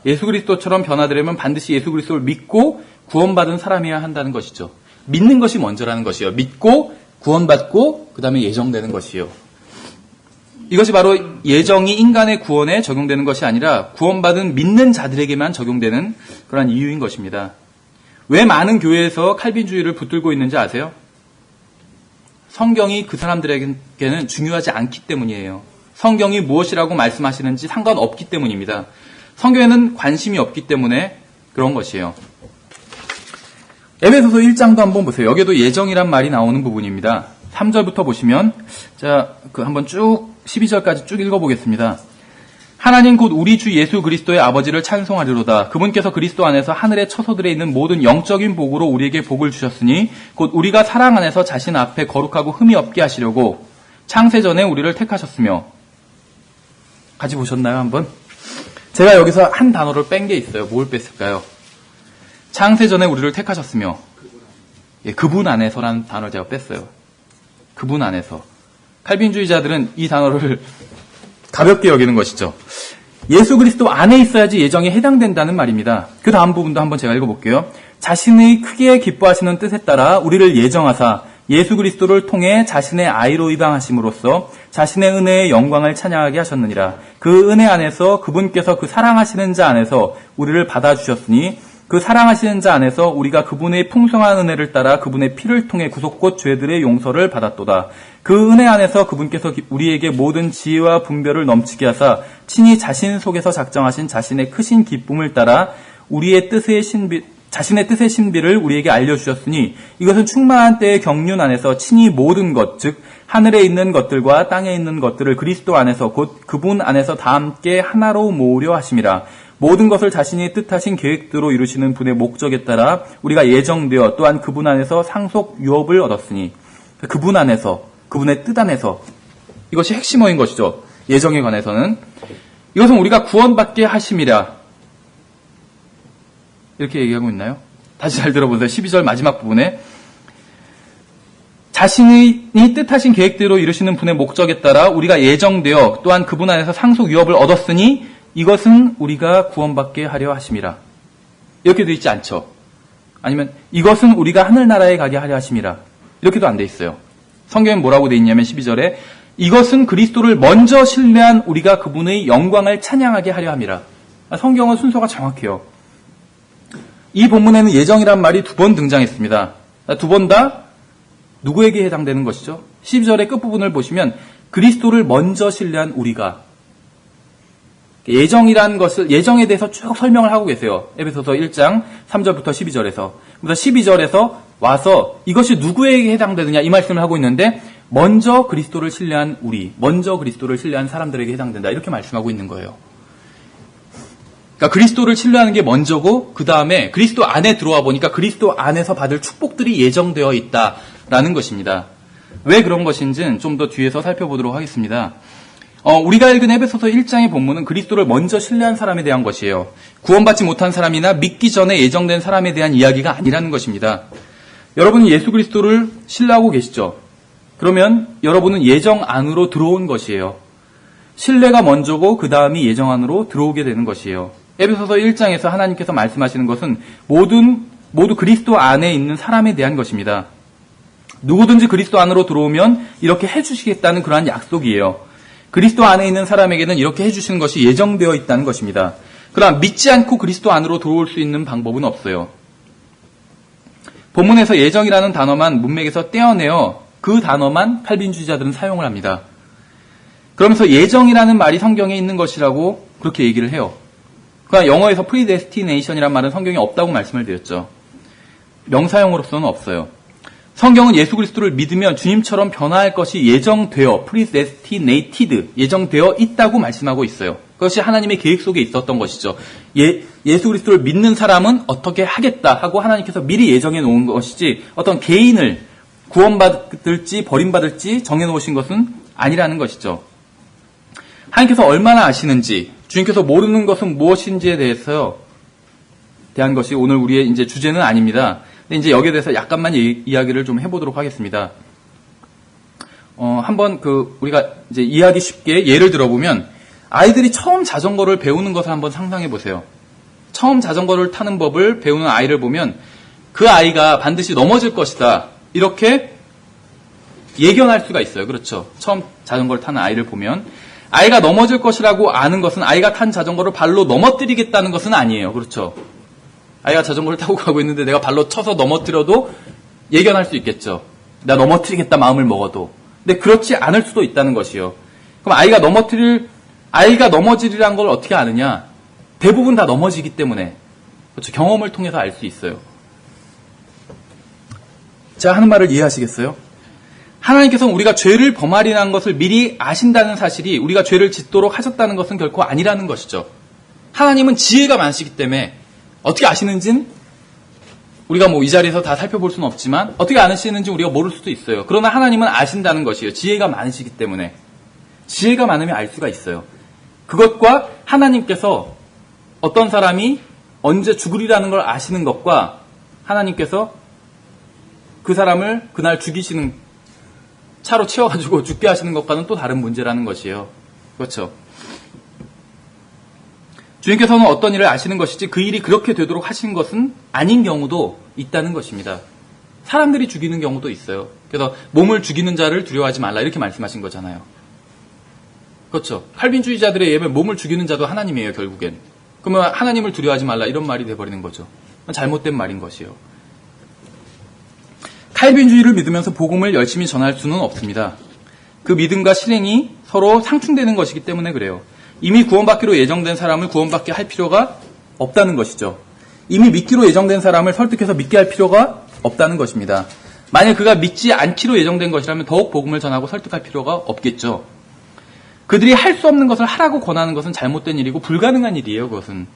예수 그리스도처럼 변화되려면 반드시 예수 그리스도를 믿고 구원받은 사람이어야 한다는 것이죠. 믿는 것이 먼저라는 것이요. 믿고 구원받고 그 다음에 예정되는 것이요. 이것이 바로 예정이 인간의 구원에 적용되는 것이 아니라 구원받은 믿는 자들에게만 적용되는 그런 이유인 것입니다. 왜 많은 교회에서 칼빈주의를 붙들고 있는지 아세요? 성경이 그 사람들에게는 중요하지 않기 때문이에요. 성경이 무엇이라고 말씀하시는지 상관없기 때문입니다. 성경에는 관심이 없기 때문에 그런 것이에요. 에베소서 1장도 한번 보세요. 여기에도 예정이란 말이 나오는 부분입니다. 3절부터 보시면 한번 쭉 12절까지 쭉 읽어보겠습니다. 하나님 곧 우리 주 예수 그리스도의 아버지를 찬송하리로다. 그분께서 그리스도 안에서 하늘의 처소들에 있는 모든 영적인 복으로 우리에게 복을 주셨으니 곧 우리가 사랑 안에서 자신 앞에 거룩하고 흠이 없게 하시려고 창세전에 우리를 택하셨으며. 같이 보셨나요, 한번? 제가 여기서 한 단어를 뺀 게 있어요. 뭘 뺐을까요? 창세전에 우리를 택하셨으며. 그분 안에서라는 단어를 제가 뺐어요. 그분 안에서. 칼빈주의자들은 이 단어를 가볍게 여기는 것이죠. 예수 그리스도 안에 있어야지 예정에 해당된다는 말입니다. 그 다음 부분도 한번 제가 읽어볼게요. 자신의 크게 기뻐하시는 뜻에 따라 우리를 예정하사 예수 그리스도를 통해 자신의 아이로 입양하심으로써 자신의 은혜의 영광을 찬양하게 하셨느니라. 그 은혜 안에서 그분께서 그 사랑하시는 자 안에서 우리를 받아주셨으니 그 사랑하시는 자 안에서 우리가 그분의 풍성한 은혜를 따라 그분의 피를 통해 구속곧 죄들의 용서를 받았도다. 그 은혜 안에서 그분께서 우리에게 모든 지혜와 분별을 넘치게 하사 친히 자신 속에서 작정하신 자신의 크신 기쁨을 따라 우리의 자신의 뜻의 신비를 우리에게 알려주셨으니 이것은 충만한 때의 경륜 안에서 친히 모든 것, 즉 하늘에 있는 것들과 땅에 있는 것들을 그리스도 안에서 곧 그분 안에서 다 함께 하나로 모으려 하심이라. 모든 것을 자신이 뜻하신 계획대로 이루시는 분의 목적에 따라 우리가 예정되어 또한 그분 안에서 상속 유업을 얻었으니 그분 안에서 그분의 뜻 안에서 이것이 핵심어인 것이죠. 예정에 관해서는 이것은 우리가 구원받게 하심이라 이렇게 얘기하고 있나요? 다시 잘 들어보세요. 12절 마지막 부분에 자신이 뜻하신 계획대로 이루시는 분의 목적에 따라 우리가 예정되어 또한 그분 안에서 상속 유업을 얻었으니 이것은 우리가 구원받게 하려 하심이라. 이렇게 돼 있지 않죠. 아니면 이것은 우리가 하늘나라에 가게 하려 하심이라. 이렇게도 안 돼 있어요. 성경엔 뭐라고 돼 있냐면 12절에 이것은 그리스도를 먼저 신뢰한 우리가 그분의 영광을 찬양하게 하려 함이라. 성경은 순서가 정확해요. 이 본문에는 예정이란 말이 2번 등장했습니다. 2번 다 누구에게 해당되는 것이죠? 12절의 끝부분을 보시면 그리스도를 먼저 신뢰한 우리가, 예정이라는 것을, 예정에 대해서 쭉 설명을 하고 계세요. 에베소서 1장 3절부터 12절에서. 그래서 12절에서 와서 이것이 누구에게 해당되느냐 이 말씀을 하고 있는데, 먼저 그리스도를 신뢰한 우리, 먼저 그리스도를 신뢰한 사람들에게 해당된다, 이렇게 말씀하고 있는 거예요. 그러니까 그리스도를 신뢰하는 게 먼저고, 그 다음에 그리스도 안에 들어와 보니까 그리스도 안에서 받을 축복들이 예정되어 있다라는 것입니다. 왜 그런 것인지는 좀 더 뒤에서 살펴보도록 하겠습니다. 우리가 읽은 에베소서 1장의 본문은 그리스도를 먼저 신뢰한 사람에 대한 것이에요. 구원받지 못한 사람이나 믿기 전에 예정된 사람에 대한 이야기가 아니라는 것입니다. 여러분은 예수 그리스도를 신뢰하고 계시죠? 그러면 여러분은 예정 안으로 들어온 것이에요. 신뢰가 먼저고 그 다음이 예정 안으로 들어오게 되는 것이에요. 에베소서 1장에서 하나님께서 말씀하시는 것은 모두 그리스도 안에 있는 사람에 대한 것입니다. 누구든지 그리스도 안으로 들어오면 이렇게 해주시겠다는 그러한 약속이에요. 그리스도 안에 있는 사람에게는 이렇게 해주시는 것이 예정되어 있다는 것입니다. 그러나 믿지 않고 그리스도 안으로 들어올 수 있는 방법은 없어요. 본문에서 예정이라는 단어만 문맥에서 떼어내어 그 단어만 칼빈주의자들은 사용을 합니다. 그러면서 예정이라는 말이 성경에 있는 것이라고 그렇게 얘기를 해요. 그러나 영어에서 predestination이라는 말은 성경에 없다고 말씀을 드렸죠. 명사용으로서는 없어요. 성경은 예수 그리스도를 믿으면 주님처럼 변화할 것이 예정되어, predestinated, 예정되어 있다고 말씀하고 있어요. 그것이 하나님의 계획 속에 있었던 것이죠. 예수 그리스도를 믿는 사람은 어떻게 하겠다 하고 하나님께서 미리 예정해 놓은 것이지, 어떤 개인을 구원받을지 버림받을지 정해놓으신 것은 아니라는 것이죠. 하나님께서 얼마나 아시는지, 주님께서 모르는 것은 무엇인지에 대한 것이 오늘 우리의 이제 주제는 아닙니다. 근데 이제 여기에 대해서 약간만 이야기를 좀 해보도록 하겠습니다. 한번 우리가 이제 이해하기 쉽게 예를 들어보면, 아이들이 처음 자전거를 배우는 것을 한번 상상해 보세요. 처음 자전거를 타는 법을 배우는 아이를 보면 그 아이가 반드시 넘어질 것이다, 이렇게 예견할 수가 있어요. 그렇죠? 처음 자전거를 타는 아이를 보면 아이가 넘어질 것이라고 아는 것은 아이가 탄 자전거를 발로 넘어뜨리겠다는 것은 아니에요. 그렇죠? 아이가 자전거를 타고 가고 있는데 내가 발로 쳐서 넘어뜨려도 예견할 수 있겠죠. 내가 넘어뜨리겠다 마음을 먹어도. 근데 그렇지 않을 수도 있다는 것이요. 그럼 아이가 넘어지리란 걸 어떻게 아느냐? 대부분 다 넘어지기 때문에. 그렇죠. 경험을 통해서 알 수 있어요. 제가 하는 말을 이해하시겠어요? 하나님께서는 우리가 죄를 범하리라는 것을 미리 아신다는 사실이 우리가 죄를 짓도록 하셨다는 것은 결코 아니라는 것이죠. 하나님은 지혜가 많으시기 때문에 어떻게 아시는지는 우리가 이 자리에서 다 살펴볼 수는 없지만 어떻게 아시는지 우리가 모를 수도 있어요. 그러나 하나님은 아신다는 것이에요. 지혜가 많으시기 때문에. 지혜가 많으면 알 수가 있어요. 그것과 하나님께서 어떤 사람이 언제 죽으리라는 걸 아시는 것과 하나님께서 그 사람을 그날 죽이시는, 차로 치워가지고 죽게 하시는 것과는 또 다른 문제라는 것이에요. 그렇죠? 주님께서는 어떤 일을 아시는 것이지 그 일이 그렇게 되도록 하신 것은 아닌 경우도 있다는 것입니다. 사람들이 죽이는 경우도 있어요. 그래서 몸을 죽이는 자를 두려워하지 말라, 이렇게 말씀하신 거잖아요. 그렇죠? 칼빈주의자들에 의하면 몸을 죽이는 자도 하나님이에요, 결국엔. 그러면 하나님을 두려워하지 말라, 이런 말이 돼버리는 거죠. 잘못된 말인 것이에요. 칼빈주의를 믿으면서 복음을 열심히 전할 수는 없습니다. 그 믿음과 실행이 서로 상충되는 것이기 때문에 그래요. 이미 구원받기로 예정된 사람을 구원받게 할 필요가 없다는 것이죠. 이미 믿기로 예정된 사람을 설득해서 믿게 할 필요가 없다는 것입니다. 만약 그가 믿지 않기로 예정된 것이라면 더욱 복음을 전하고 설득할 필요가 없겠죠. 그들이 할 수 없는 것을 하라고 권하는 것은 잘못된 일이고 불가능한 일이에요. 그것은.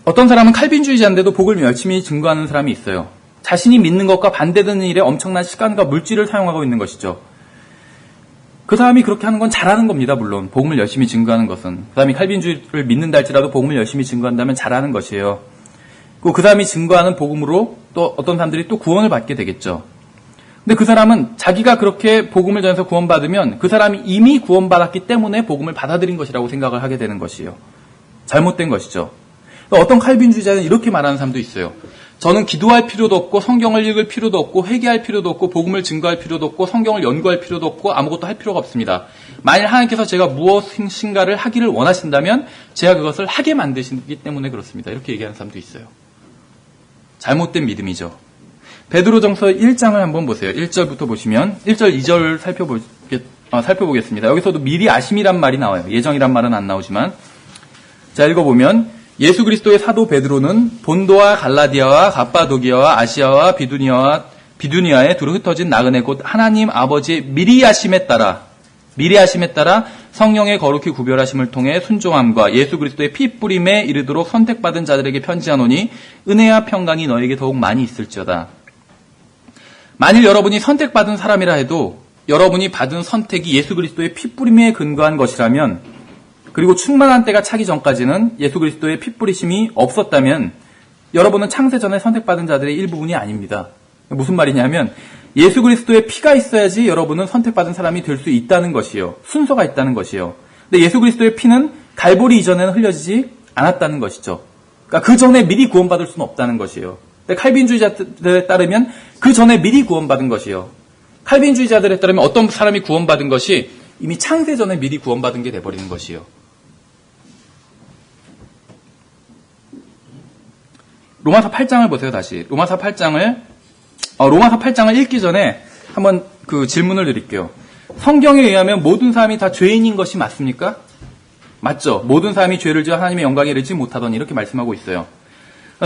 어떤 사람은 칼빈주의자인데도 복을 열심히 증거하는 사람이 있어요. 자신이 믿는 것과 반대되는 일에 엄청난 시간과 물질을 사용하고 있는 것이죠. 그 사람이 그렇게 하는 건 잘하는 겁니다. 물론 복음을 열심히 증거하는 것은. 그 사람이 칼빈주의를 믿는다 할지라도 복음을 열심히 증거한다면 잘하는 것이에요. 그 사람이 증거하는 복음으로 또 어떤 사람들이 또 구원을 받게 되겠죠. 근데 그 사람은 자기가 그렇게 복음을 전해서 구원받으면 그 사람이 이미 구원받았기 때문에 복음을 받아들인 것이라고 생각을 하게 되는 것이에요. 잘못된 것이죠. 어떤 칼빈주의자는 이렇게 말하는 사람도 있어요. 저는 기도할 필요도 없고 성경을 읽을 필요도 없고 회개할 필요도 없고 복음을 증거할 필요도 없고 성경을 연구할 필요도 없고 아무것도 할 필요가 없습니다. 만일 하나님께서 제가 무엇인가를 하기를 원하신다면 제가 그것을 하게 만드시기 때문에 그렇습니다. 이렇게 얘기하는 사람도 있어요. 잘못된 믿음이죠. 베드로전서 1장을 한번 보세요. 1절부터 보시면 1절, 2절 살펴보겠습니다. 여기서도 미리 아심이란 말이 나와요. 예정이란 말은 안 나오지만. 자, 읽어보면 예수 그리스도의 사도 베드로는 본도와 갈라디아와 갑바도기아와 아시아와 비두니아에 두루 흩어진 나그네 곧 하나님 아버지의 미리 하심에 따라 성령의 거룩히 구별하심을 통해 순종함과 예수 그리스도의 피 뿌림에 이르도록 선택받은 자들에게 편지하노니 은혜와 평강이 너에게 더욱 많이 있을지어다. 만일 여러분이 선택받은 사람이라 해도 여러분이 받은 선택이 예수 그리스도의 피 뿌림에 근거한 것이라면, 그리고 충만한 때가 차기 전까지는 예수 그리스도의 피 뿌리심이 없었다면 여러분은 창세 전에 선택받은 자들의 일부분이 아닙니다. 무슨 말이냐면 예수 그리스도의 피가 있어야지 여러분은 선택받은 사람이 될 수 있다는 것이요. 순서가 있다는 것이요. 근데 예수 그리스도의 피는 갈보리 이전에는 흘려지지 않았다는 것이죠. 그러니까 그 전에 미리 구원받을 수는 없다는 것이에요. 근데 칼빈주의자들에 따르면 그 전에 미리 구원받은 것이요. 칼빈주의자들에 따르면 어떤 사람이 구원받은 것이 이미 창세 전에 미리 구원받은 게 돼버리는 것이요. 로마서 8장을 보세요, 다시. 로마서 8장을 읽기 전에 한번 그 질문을 드릴게요. 성경에 의하면 모든 사람이 다 죄인인 것이 맞습니까? 맞죠? 모든 사람이 죄를 지어 하나님의 영광에 이르지 못하더니 이렇게 말씀하고 있어요.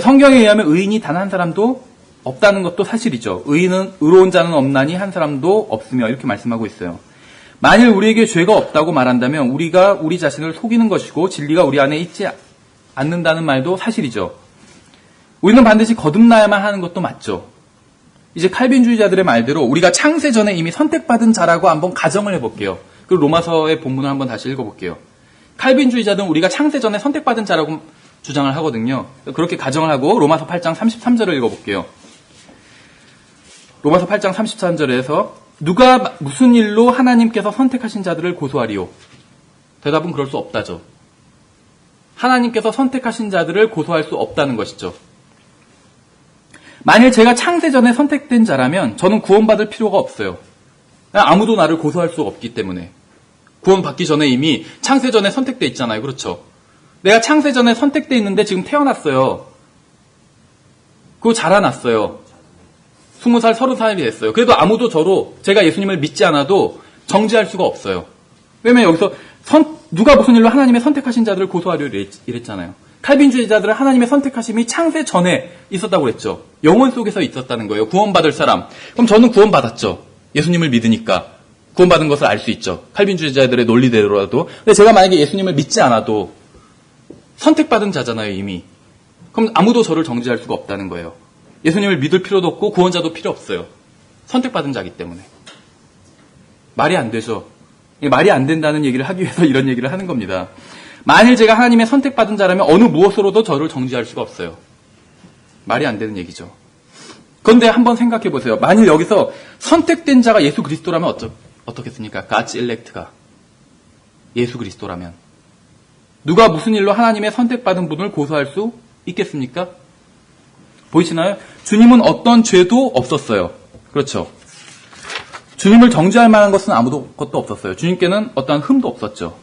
성경에 의하면 의인이 단 한 사람도 없다는 것도 사실이죠. 의로운 자는 없나니 한 사람도 없으며 이렇게 말씀하고 있어요. 만일 우리에게 죄가 없다고 말한다면 우리가 우리 자신을 속이는 것이고 진리가 우리 안에 있지 않는다는 말도 사실이죠. 우리는 반드시 거듭나야만 하는 것도 맞죠. 이제 칼빈주의자들의 말대로 우리가 창세 전에 이미 선택받은 자라고 한번 가정을 해볼게요. 그리고 로마서의 본문을 한번 다시 읽어볼게요. 칼빈주의자들은 우리가 창세 전에 선택받은 자라고 주장을 하거든요. 그렇게 가정을 하고 로마서 8장 33절을 읽어볼게요. 로마서 8장 33절에서 누가 무슨 일로 하나님께서 선택하신 자들을 고소하리요? 대답은 그럴 수 없다죠. 하나님께서 선택하신 자들을 고소할 수 없다는 것이죠. 만일 제가 창세 전에 선택된 자라면 저는 구원받을 필요가 없어요. 아무도 나를 고소할 수 없기 때문에. 구원받기 전에 이미 창세 전에 선택돼 있잖아요. 그렇죠? 내가 창세 전에 선택돼 있는데 지금 태어났어요. 그거 자라났어요. 20살, 30살이 됐어요. 그래도 아무도 제가 예수님을 믿지 않아도 정죄할 수가 없어요. 왜냐면 여기서 누가 무슨 일로 하나님의 선택하신 자들을 고소하려 이랬잖아요. 칼빈주의자들은 하나님의 선택하심이 창세 전에 있었다고 그랬죠. 영혼 속에서 있었다는 거예요. 구원받을 사람. 그럼 저는 구원받았죠. 예수님을 믿으니까. 구원받은 것을 알 수 있죠. 칼빈주의자들의 논리대로라도. 근데 제가 만약에 예수님을 믿지 않아도 선택받은 자잖아요, 이미. 그럼 아무도 저를 정죄할 수가 없다는 거예요. 예수님을 믿을 필요도 없고 구원자도 필요 없어요. 선택받은 자이기 때문에. 말이 안 되죠. 말이 안 된다는 얘기를 하기 위해서 이런 얘기를 하는 겁니다. 만일 제가 하나님의 선택받은 자라면 어느 무엇으로도 저를 정죄할 수가 없어요. 말이 안 되는 얘기죠. 그런데 한번 생각해 보세요. 만일 여기서 선택된 자가 예수 그리스도라면 어떻겠습니까? God's elect가 예수 그리스도라면 누가 무슨 일로 하나님의 선택받은 분을 고소할 수 있겠습니까? 보이시나요? 주님은 어떤 죄도 없었어요. 그렇죠. 주님을 정죄할 만한 것은 아무것도 없었어요. 주님께는 어떠한 흠도 없었죠.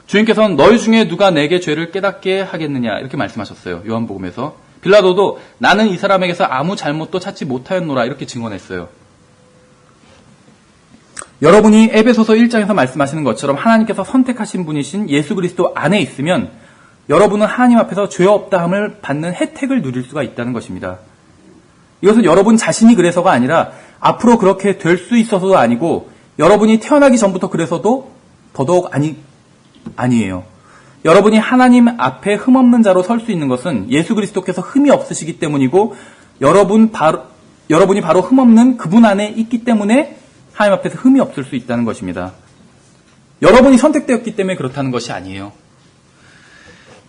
주님께서는 너희 중에 누가 내게 죄를 깨닫게 하겠느냐 이렇게 말씀하셨어요. 요한복음에서. 빌라도도 나는 이 사람에게서 아무 잘못도 찾지 못하였노라 이렇게 증언했어요. 여러분이 에베소서 1장에서 말씀하시는 것처럼 하나님께서 선택하신 분이신 예수 그리스도 안에 있으면 여러분은 하나님 앞에서 죄 없다함을 받는 혜택을 누릴 수가 있다는 것입니다. 이것은 여러분 자신이 그래서가 아니라 앞으로 그렇게 될 수 있어서도 아니고 여러분이 태어나기 전부터 그래서도 더더욱 아니에요. 여러분이 하나님 앞에 흠없는 자로 설 수 있는 것은 예수 그리스도께서 흠이 없으시기 때문이고 여러분이 바로 흠없는 그분 안에 있기 때문에 하나님 앞에서 흠이 없을 수 있다는 것입니다. 여러분이 선택되었기 때문에 그렇다는 것이 아니에요.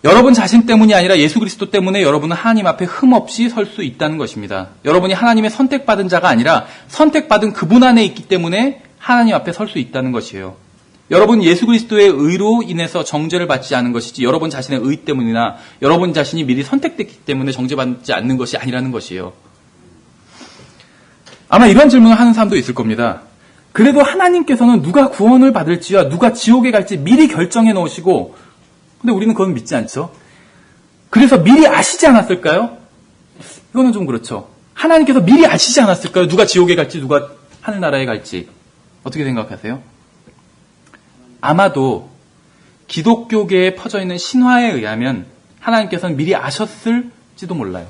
여러분 자신 때문이 아니라 예수 그리스도 때문에 여러분은 하나님 앞에 흠없이 설 수 있다는 것입니다. 여러분이 하나님의 선택받은 자가 아니라 선택받은 그분 안에 있기 때문에 하나님 앞에 설 수 있다는 것이에요. 여러분 예수 그리스도의 의로 인해서 정죄를 받지 않은 것이지 여러분 자신의 의 때문이나 여러분 자신이 미리 선택됐기 때문에 정죄받지 않는 것이 아니라는 것이에요. 아마 이런 질문을 하는 사람도 있을 겁니다. 그래도 하나님께서는 누가 구원을 받을지와 누가 지옥에 갈지 미리 결정해 놓으시고 근데 우리는 그건 믿지 않죠. 그래서 미리 아시지 않았을까요? 이거는 좀 그렇죠. 하나님께서 미리 아시지 않았을까요? 누가 지옥에 갈지 누가 하늘나라에 갈지. 어떻게 생각하세요? 아마도 기독교계에 퍼져있는 신화에 의하면 하나님께서는 미리 아셨을지도 몰라요.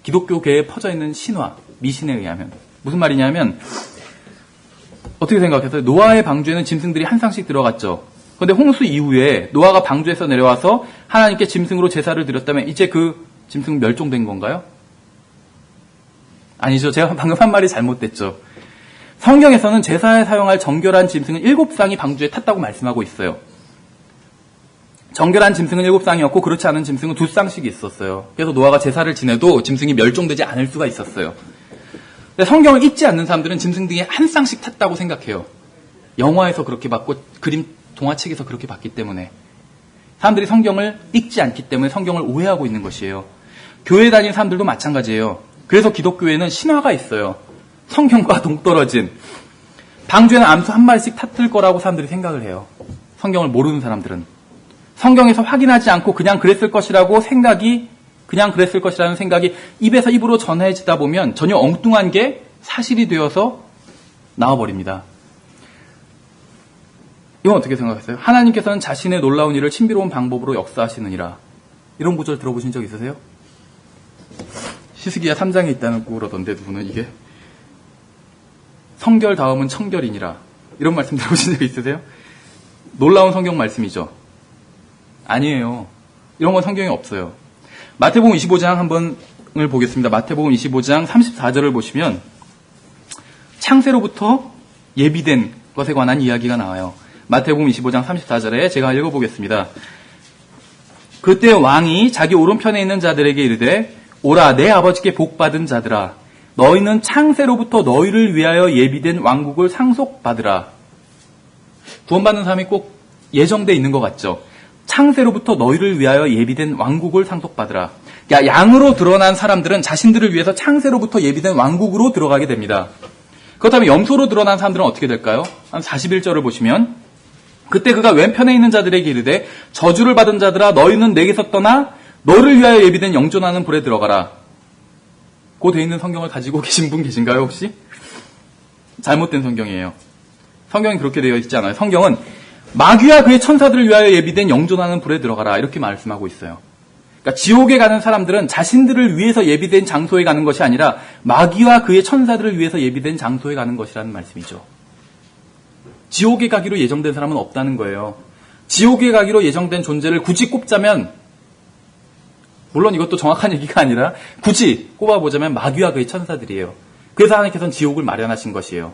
기독교계에 퍼져있는 신화, 미신에 의하면. 무슨 말이냐면 어떻게 생각하세요? 노아의 방주에는 짐승들이 한 쌍씩 들어갔죠. 그런데 홍수 이후에 노아가 방주에서 내려와서 하나님께 짐승으로 제사를 드렸다면 이제 그 짐승 멸종된 건가요? 아니죠. 제가 방금 한 말이 잘못됐죠. 성경에서는 제사에 사용할 정결한 짐승은 7쌍이 방주에 탔다고 말씀하고 있어요. 정결한 짐승은 7쌍이었고 그렇지 않은 짐승은 2쌍씩 있었어요. 그래서 노아가 제사를 지내도 짐승이 멸종되지 않을 수가 있었어요. 근데 성경을 읽지 않는 사람들은 짐승들이 한 쌍씩 탔다고 생각해요. 영화에서 그렇게 봤고 그림 동화책에서 그렇게 봤기 때문에. 사람들이 성경을 읽지 않기 때문에 성경을 오해하고 있는 것이에요. 교회 다니는 사람들도 마찬가지예요. 그래서 기독교에는 신화가 있어요. 성경과 동떨어진. 방주에는 암수 한 마리씩 탔을 거라고 사람들이 생각을 해요. 성경을 모르는 사람들은. 성경에서 확인하지 않고 그냥 그랬을 것이라는 생각이 입에서 입으로 전해지다 보면 전혀 엉뚱한 게 사실이 되어서 나와버립니다. 이건 어떻게 생각하세요? 하나님께서는 자신의 놀라운 일을 신비로운 방법으로 역사하시느니라. 이런 구절 들어보신 적 있으세요? 히스기야 3장에 있다는 그러던데 누구는 이게 성결 다음은 청결이니라. 이런 말씀 들어보신 적 있으세요? 놀라운 성경 말씀이죠. 아니에요. 이런 건 성경에 없어요. 마태복음 25장 한번을 보겠습니다. 마태복음 25장 34절을 보시면 창세로부터 예비된 것에 관한 이야기가 나와요. 마태복음 25장 34절에 제가 읽어보겠습니다. 그때 왕이 자기 오른편에 있는 자들에게 이르되 오라 내 아버지께 복받은 자들아 너희는 창세로부터 너희를 위하여 예비된 왕국을 상속받으라. 구원받는 사람이 꼭 예정돼 있는 것 같죠. 창세로부터 너희를 위하여 예비된 왕국을 상속받으라. 그러니까 양으로 드러난 사람들은 자신들을 위해서 창세로부터 예비된 왕국으로 들어가게 됩니다. 그렇다면 염소로 드러난 사람들은 어떻게 될까요? 한 41절을 보시면 그때 그가 왼편에 있는 자들에게 이르되 저주를 받은 자들아 너희는 내게서 떠나 너를 위하여 예비된 영존하는 불에 들어가라. 그 돼 있는 성경을 가지고 계신 분 계신가요 혹시? 잘못된 성경이에요. 성경이 그렇게 되어 있지 않아요. 성경은 마귀와 그의 천사들을 위하여 예비된 영존하는 불에 들어가라 이렇게 말씀하고 있어요. 그러니까 지옥에 가는 사람들은 자신들을 위해서 예비된 장소에 가는 것이 아니라 마귀와 그의 천사들을 위해서 예비된 장소에 가는 것이라는 말씀이죠. 지옥에 가기로 예정된 사람은 없다는 거예요. 지옥에 가기로 예정된 존재를 굳이 꼽자면 물론 이것도 정확한 얘기가 아니라 굳이 꼽아보자면 마귀와 그의 천사들이에요. 그래서 하나님께서는 지옥을 마련하신 것이에요.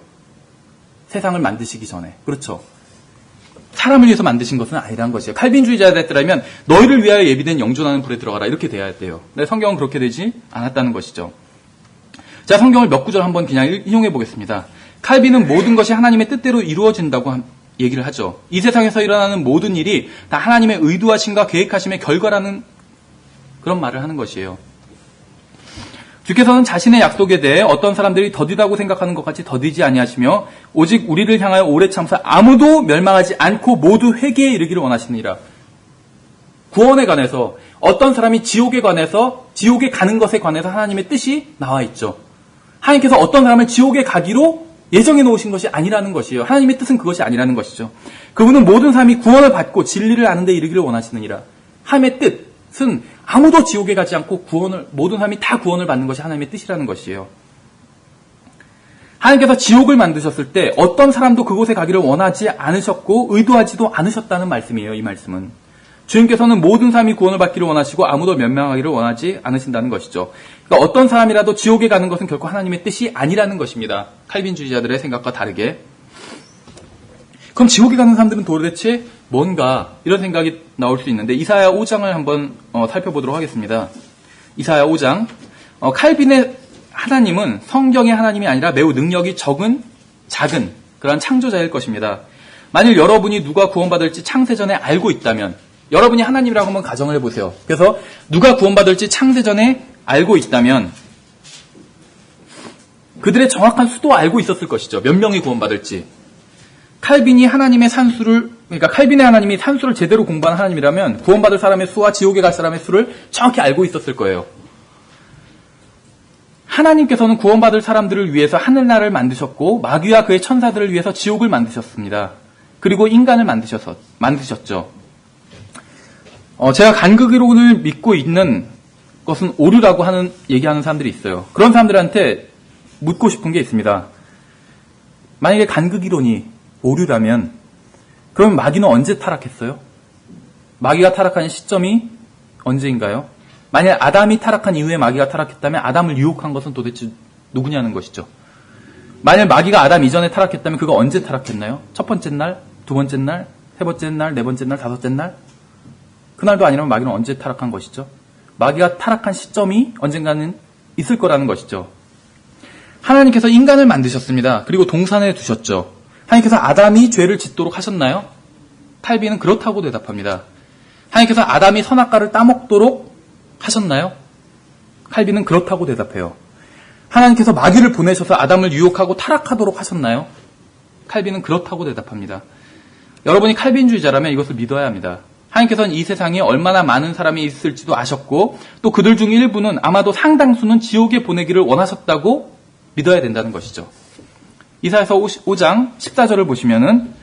세상을 만드시기 전에. 그렇죠. 사람을 위해서 만드신 것은 아니라는 것이에요. 칼빈주의자였더라면 너희를 위하여 예비된 영존하는 불에 들어가라 이렇게 돼야 돼요. 근데 성경은 그렇게 되지 않았다는 것이죠. 자, 성경을 몇 구절 한번 그냥 인용해 보겠습니다. 칼빈은 모든 것이 하나님의 뜻대로 이루어진다고 얘기를 하죠. 이 세상에서 일어나는 모든 일이 다 하나님의 의도하심과 계획하심의 결과라는 그런 말을 하는 것이에요. 주께서는 자신의 약속에 대해 어떤 사람들이 더디다고 생각하는 것 같이 더디지 아니하시며 오직 우리를 향하여 오래 참사 아무도 멸망하지 않고 모두 회개에 이르기를 원하시느니라. 구원에 관해서 어떤 사람이 지옥에 관해서 지옥에 가는 것에 관해서 하나님의 뜻이 나와 있죠. 하나님께서 어떤 사람을 지옥에 가기로 예정해 놓으신 것이 아니라는 것이에요. 하나님의 뜻은 그것이 아니라는 것이죠. 그분은 모든 사람이 구원을 받고 진리를 아는 데 이르기를 원하시느니라. 하나님의 뜻은 아무도 지옥에 가지 않고 모든 사람이 다 구원을 받는 것이 하나님의 뜻이라는 것이에요. 하나님께서 지옥을 만드셨을 때 어떤 사람도 그곳에 가기를 원하지 않으셨고 의도하지도 않으셨다는 말씀이에요. 이 말씀은. 주님께서는 모든 사람이 구원을 받기를 원하시고 아무도 멸망하기를 원하지 않으신다는 것이죠. 그러니까 어떤 사람이라도 지옥에 가는 것은 결코 하나님의 뜻이 아니라는 것입니다. 칼빈주의자들의 생각과 다르게. 그럼 지옥에 가는 사람들은 도대체 뭔가 이런 생각이 나올 수 있는데 이사야 5장을 한번 살펴보도록 하겠습니다. 이사야 5장. 칼빈의 하나님은 성경의 하나님이 아니라 매우 능력이 작은 그런 창조자일 것입니다. 만일 여러분이 누가 구원받을지 창세전에 알고 있다면 여러분이 하나님이라고 한번 가정을 해보세요. 그래서 누가 구원받을지 창세전에 알고 있다면 그들의 정확한 수도 알고 있었을 것이죠. 몇 명이 구원받을지. 칼빈이 하나님의 산수를, 그러니까 칼빈의 하나님이 산수를 제대로 공부한 하나님이라면 구원받을 사람의 수와 지옥에 갈 사람의 수를 정확히 알고 있었을 거예요. 하나님께서는 구원받을 사람들을 위해서 하늘나라를 만드셨고 마귀와 그의 천사들을 위해서 지옥을 만드셨습니다. 그리고 인간을 만드셨죠. 제가 간극이론을 믿고 있는 것은 오류라고 얘기하는 사람들이 있어요. 그런 사람들한테 묻고 싶은 게 있습니다. 만약에 간극이론이 오류라면 그럼 마귀는 언제 타락했어요? 마귀가 타락한 시점이 언제인가요? 만약 아담이 타락한 이후에 마귀가 타락했다면 아담을 유혹한 것은 도대체 누구냐는 것이죠. 만약 마귀가 아담 이전에 타락했다면 그가 언제 타락했나요? 첫 번째 날, 두 번째 날, 세 번째 날, 네 번째 날, 다섯째 날? 그날도 아니라면 마귀는 언제 타락한 것이죠? 마귀가 타락한 시점이 언젠가는 있을 거라는 것이죠. 하나님께서 인간을 만드셨습니다. 그리고 동산에 두셨죠. 하나님께서 아담이 죄를 짓도록 하셨나요? 칼빈은 그렇다고 대답합니다. 하나님께서 아담이 선악과를 따먹도록 하셨나요? 칼빈은 그렇다고 대답해요. 하나님께서 마귀를 보내셔서 아담을 유혹하고 타락하도록 하셨나요? 칼빈은 그렇다고 대답합니다. 여러분이 칼빈주의자라면 이것을 믿어야 합니다. 하나님께서는 이 세상에 얼마나 많은 사람이 있을지도 아셨고 또 그들 중 일부는 아마도 상당수는 지옥에 보내기를 원하셨다고 믿어야 된다는 것이죠. 이사야서 5장 14절을 보시면은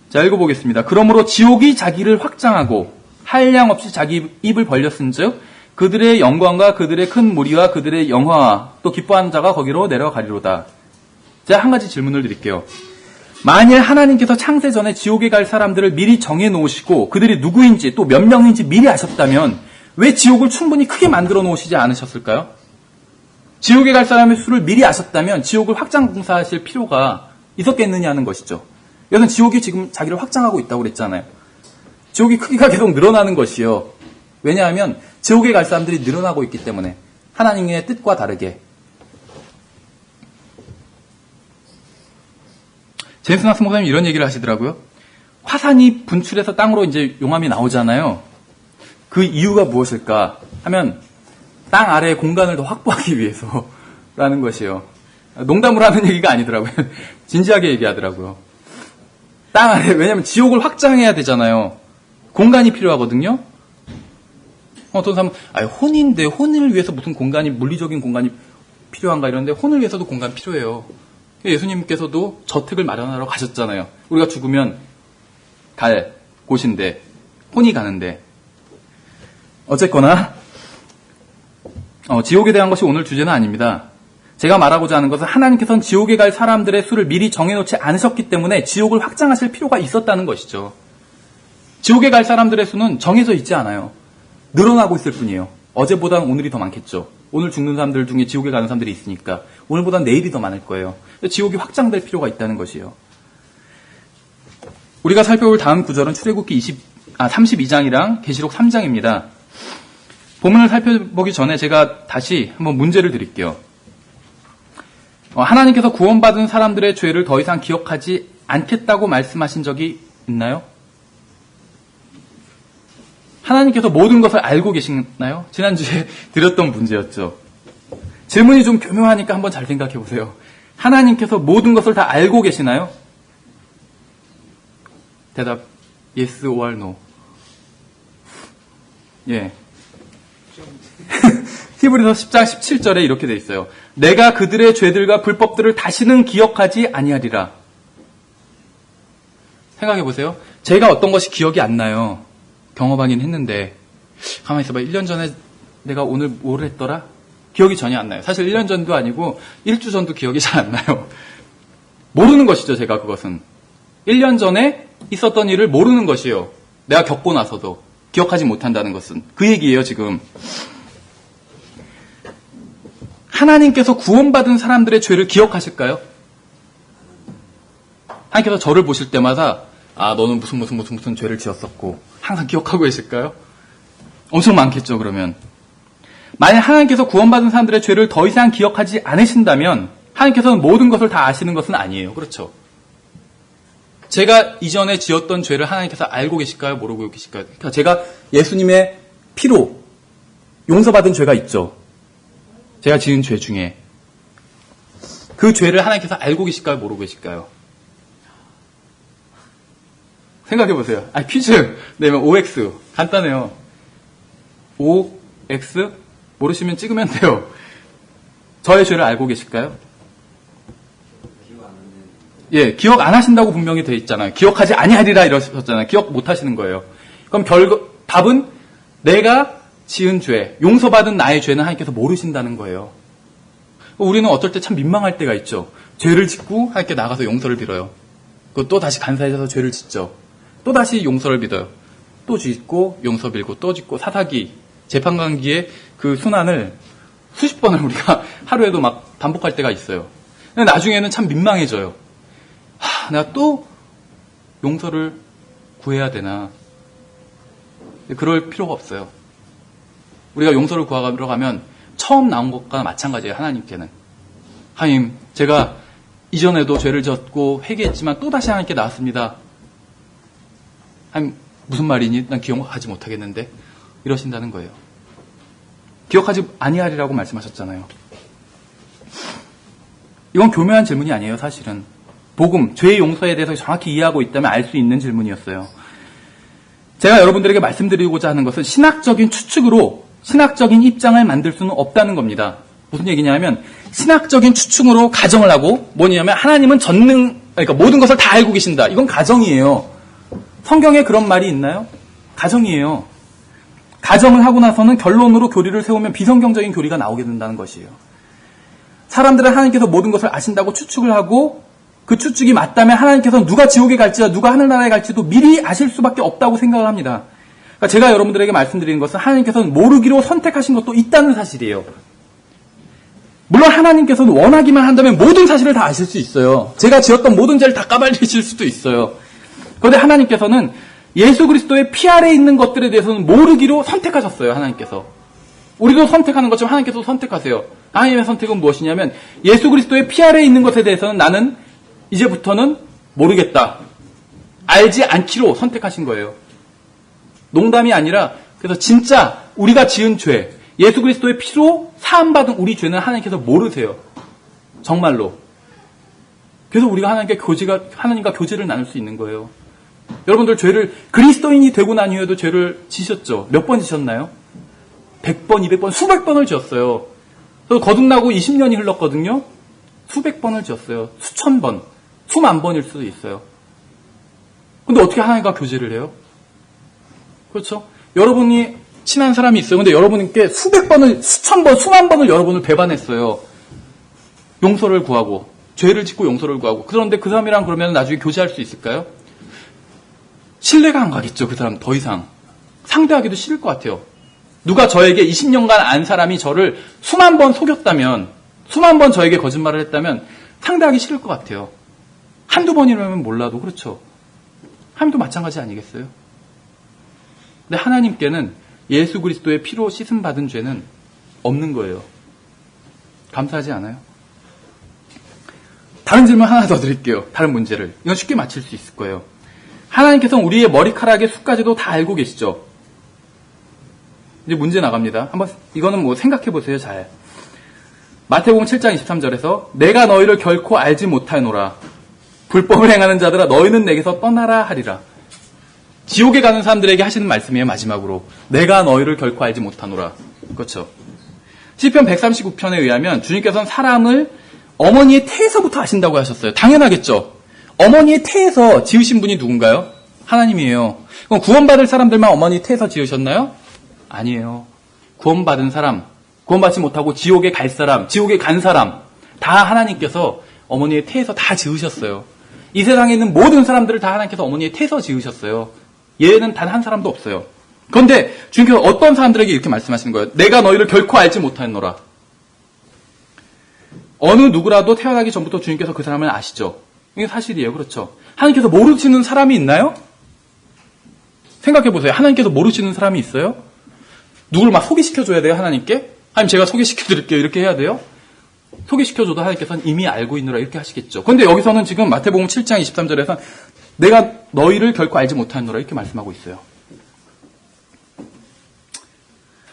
자 읽어보겠습니다. 그러므로 지옥이 자기를 확장하고 한량없이 자기 입을 벌렸은즉 그들의 영광과 그들의 큰 무리와 그들의 영화와 또 기뻐하는 자가 거기로 내려가리로다. 제가 한 가지 질문을 드릴게요. 만일 하나님께서 창세 전에 지옥에 갈 사람들을 미리 정해놓으시고 그들이 누구인지 또 몇 명인지 미리 아셨다면 왜 지옥을 충분히 크게 만들어 놓으시지 않으셨을까요? 지옥에 갈 사람의 수를 미리 아셨다면 지옥을 확장 공사하실 필요가 있었겠느냐는 것이죠. 여기서 지옥이 지금 자기를 확장하고 있다고 그랬잖아요. 지옥의 크기가 계속 늘어나는 것이요. 왜냐하면 지옥에 갈 사람들이 늘어나고 있기 때문에 하나님의 뜻과 다르게. 제임스 낙스 목사님 이런 얘기를 하시더라고요. 화산이 분출해서 땅으로 이제 용암이 나오잖아요. 그 이유가 무엇일까 하면 땅 아래의 공간을 더 확보하기 위해서라는 것이에요. 농담으로 하는 얘기가 아니더라고요. 진지하게 얘기하더라고요. 땅 아래, 왜냐면 지옥을 확장해야 되잖아요. 공간이 필요하거든요. 어떤 사람은 혼인데 혼을 위해서 무슨 공간이 물리적인 공간이 필요한가 이러는데 혼을 위해서도 공간 필요해요. 예수님께서도 저택을 마련하러 가셨잖아요. 우리가 죽으면 갈 곳인데 혼이 가는데 어쨌거나 지옥에 대한 것이 오늘 주제는 아닙니다. 제가 말하고자 하는 것은 하나님께서는 지옥에 갈 사람들의 수를 미리 정해놓지 않으셨기 때문에 지옥을 확장하실 필요가 있었다는 것이죠. 지옥에 갈 사람들의 수는 정해져 있지 않아요. 늘어나고 있을 뿐이에요. 어제보다는 오늘이 더 많겠죠. 오늘 죽는 사람들 중에 지옥에 가는 사람들이 있으니까 오늘보다는 내일이 더 많을 거예요. 지옥이 확장될 필요가 있다는 것이에요. 우리가 살펴볼 다음 구절은 출애굽기 32장이랑 계시록 3장입니다. 본문을 살펴보기 전에 제가 다시 한번 문제를 드릴게요. 하나님께서 구원받은 사람들의 죄를 더 이상 기억하지 않겠다고 말씀하신 적이 있나요? 하나님께서 모든 것을 알고 계시나요? 지난주에 드렸던 문제였죠. 질문이 좀 교묘하니까 한번 잘 생각해 보세요. 하나님께서 모든 것을 다 알고 계시나요? 대답 yes or no. 예. 히브리서 10장 17절에 이렇게 돼 있어요. 내가 그들의 죄들과 불법들을 다시는 기억하지 아니하리라. 생각해 보세요. 제가 어떤 것이 기억이 안 나요. 경험하긴 했는데 가만히 있어봐. 1년 전에 내가 오늘 뭘 했더라? 기억이 전혀 안 나요. 사실 1년 전도 아니고 1주 전도 기억이 잘 안 나요. 모르는 것이죠. 제가 그것은. 1년 전에 있었던 일을 모르는 것이요. 내가 겪고 나서도 기억하지 못한다는 것은. 그 얘기예요. 지금. 하나님께서 구원받은 사람들의 죄를 기억하실까요? 하나님께서 저를 보실 때마다 너는 무슨 죄를 지었었고 항상 기억하고 계실까요? 엄청 많겠죠. 그러면 만약 하나님께서 구원받은 사람들의 죄를 더 이상 기억하지 않으신다면 하나님께서는 모든 것을 다 아시는 것은 아니에요. 그렇죠? 제가 이전에 지었던 죄를 하나님께서 알고 계실까요? 모르고 계실까요? 그러니까 제가 예수님의 피로 용서받은 죄가 있죠. 제가 지은 죄 중에 그 죄를 하나님께서 알고 계실까요? 모르고 계실까요? 생각해 보세요. 퀴즈 내면 OX 간단해요. OX 모르시면 찍으면 돼요. 저의 죄를 알고 계실까요? 예, 기억 안 하신다고 분명히 돼 있잖아요. 기억하지 아니하리라 이러셨잖아요. 기억 못 하시는 거예요. 그럼 답은 내가 지은 죄, 용서받은 나의 죄는 하나님께서 모르신다는 거예요. 우리는 어떨 때 참 민망할 때가 있죠. 죄를 짓고 하나님께 나가서 용서를 빌어요. 또 다시 간사해져서 죄를 짓죠. 또 다시 용서를 빌어요. 또 짓고 용서 빌고 또 짓고 사사기, 재판관기의 그 순환을 수십 번을 우리가 하루에도 막 반복할 때가 있어요. 근데 나중에는 참 민망해져요. 내가 또 용서를 구해야 되나. 그럴 필요가 없어요. 우리가 용서를 구하러 가면 처음 나온 것과 마찬가지예요. 하나님께는. 하나님, 제가 이전에도 죄를 졌고 회개했지만 또다시 하나님께 나왔습니다. 하나님, 무슨 말이니? 난 기억하지 못하겠는데. 이러신다는 거예요. 기억하지 아니하리라고 말씀하셨잖아요. 이건 교묘한 질문이 아니에요, 사실은. 복음, 죄의 용서에 대해서 정확히 이해하고 있다면 알 수 있는 질문이었어요. 제가 여러분들에게 말씀드리고자 하는 것은 신학적인 추측으로 신학적인 입장을 만들 수는 없다는 겁니다. 무슨 얘기냐면 신학적인 추측으로 가정을 하고 뭐냐면 하나님은 그러니까 모든 것을 다 알고 계신다. 이건 가정이에요. 성경에 그런 말이 있나요? 가정이에요. 가정을 하고 나서는 결론으로 교리를 세우면 비성경적인 교리가 나오게 된다는 것이에요. 사람들은 하나님께서 모든 것을 아신다고 추측을 하고 그 추측이 맞다면 하나님께서 누가 지옥에 갈지와 누가 하늘나라에 갈지도 미리 아실 수밖에 없다고 생각을 합니다. 그러니까 제가 여러분들에게 말씀드리는 것은 하나님께서는 모르기로 선택하신 것도 있다는 사실이에요. 물론 하나님께서는 원하기만 한다면 모든 사실을 다 아실 수 있어요. 제가 지었던 모든 죄를 다 까발리실 수도 있어요. 그런데 하나님께서는 예수 그리스도의 피 아래에 있는 것들에 대해서는 모르기로 선택하셨어요. 하나님께서. 우리도 선택하는 것처럼 하나님께서도 선택하세요. 하나님의 선택은 무엇이냐면 예수 그리스도의 피 아래에 있는 것에 대해서는 나는 이제부터는 모르겠다. 알지 않기로 선택하신 거예요. 농담이 아니라 그래서 진짜 우리가 지은 죄, 예수 그리스도의 피로 사함받은 우리 죄는 하나님께서 모르세요. 정말로. 그래서 우리가 하나님과 교제를 나눌 수 있는 거예요. 여러분들 죄를 그리스도인이 되고 난 이후에도 죄를 지셨죠? 몇 번 지셨나요? 100번, 200번, 수백 번을 지었어요. 거듭나고 20년이 흘렀거든요. 수백 번을 지었어요. 수천 번, 수만 번일 수도 있어요. 근데 어떻게 하나님과 교제를 해요? 그렇죠? 여러분이 친한 사람이 있어요. 근데 여러분께 수백 번을, 수천 번, 수만 번을 여러분을 배반했어요. 용서를 구하고, 죄를 짓고 용서를 구하고. 그런데 그 사람이랑 그러면 나중에 교제할 수 있을까요? 신뢰가 안 가겠죠, 그 사람 더 이상. 상대하기도 싫을 것 같아요. 누가 저에게 20년간 안 사람이 저를 수만 번 속였다면, 수만 번 저에게 거짓말을 했다면 상대하기 싫을 것 같아요. 한두 번이라면 몰라도 그렇죠. 하나님도 마찬가지 아니겠어요? 근데 하나님께는 예수 그리스도의 피로 씻음받은 죄는 없는 거예요. 감사하지 않아요? 다른 질문 하나 더 드릴게요. 다른 문제를. 이건 쉽게 맞힐 수 있을 거예요. 하나님께서는 우리의 머리카락의 숫까지도 다 알고 계시죠? 이제 문제 나갑니다. 한번 이거는 뭐 생각해 보세요. 잘. 마태복음 7장 23절에서 내가 너희를 결코 알지 못하노라. 불법을 행하는 자들아 너희는 내게서 떠나라 하리라. 지옥에 가는 사람들에게 하시는 말씀이에요. 마지막으로. 내가 너희를 결코 알지 못하노라. 그렇죠. 시편 139편에 의하면 주님께서는 사람을 어머니의 태에서부터 아신다고 하셨어요. 당연하겠죠. 어머니의 태에서 지으신 분이 누군가요? 하나님이에요. 그럼 구원받을 사람들만 어머니 태에서 지으셨나요? 아니에요. 구원받은 사람, 구원받지 못하고 지옥에 갈 사람, 지옥에 간 사람 다 하나님께서 어머니의 태에서 다 지으셨어요. 이 세상에 있는 모든 사람들을 다 하나님께서 어머니의 태에서 지으셨어요. 얘는 단 한 사람도 없어요. 그런데 주님께서 어떤 사람들에게 이렇게 말씀하시는 거예요? 내가 너희를 결코 알지 못하노라. 어느 누구라도 태어나기 전부터 주님께서 그 사람을 아시죠? 이게 사실이에요. 그렇죠? 하나님께서 모르시는 사람이 있나요? 생각해 보세요. 하나님께서 모르시는 사람이 있어요? 누구를 막 소개시켜줘야 돼요? 하나님께? 하나님 제가 소개시켜드릴게요. 이렇게 해야 돼요? 소개시켜줘도 하나님께서는 이미 알고 있느라 이렇게 하시겠죠. 그런데 여기서는 지금 마태복음 7장 23절에서 내가 너희를 결코 알지 못하노라 이렇게 말씀하고 있어요.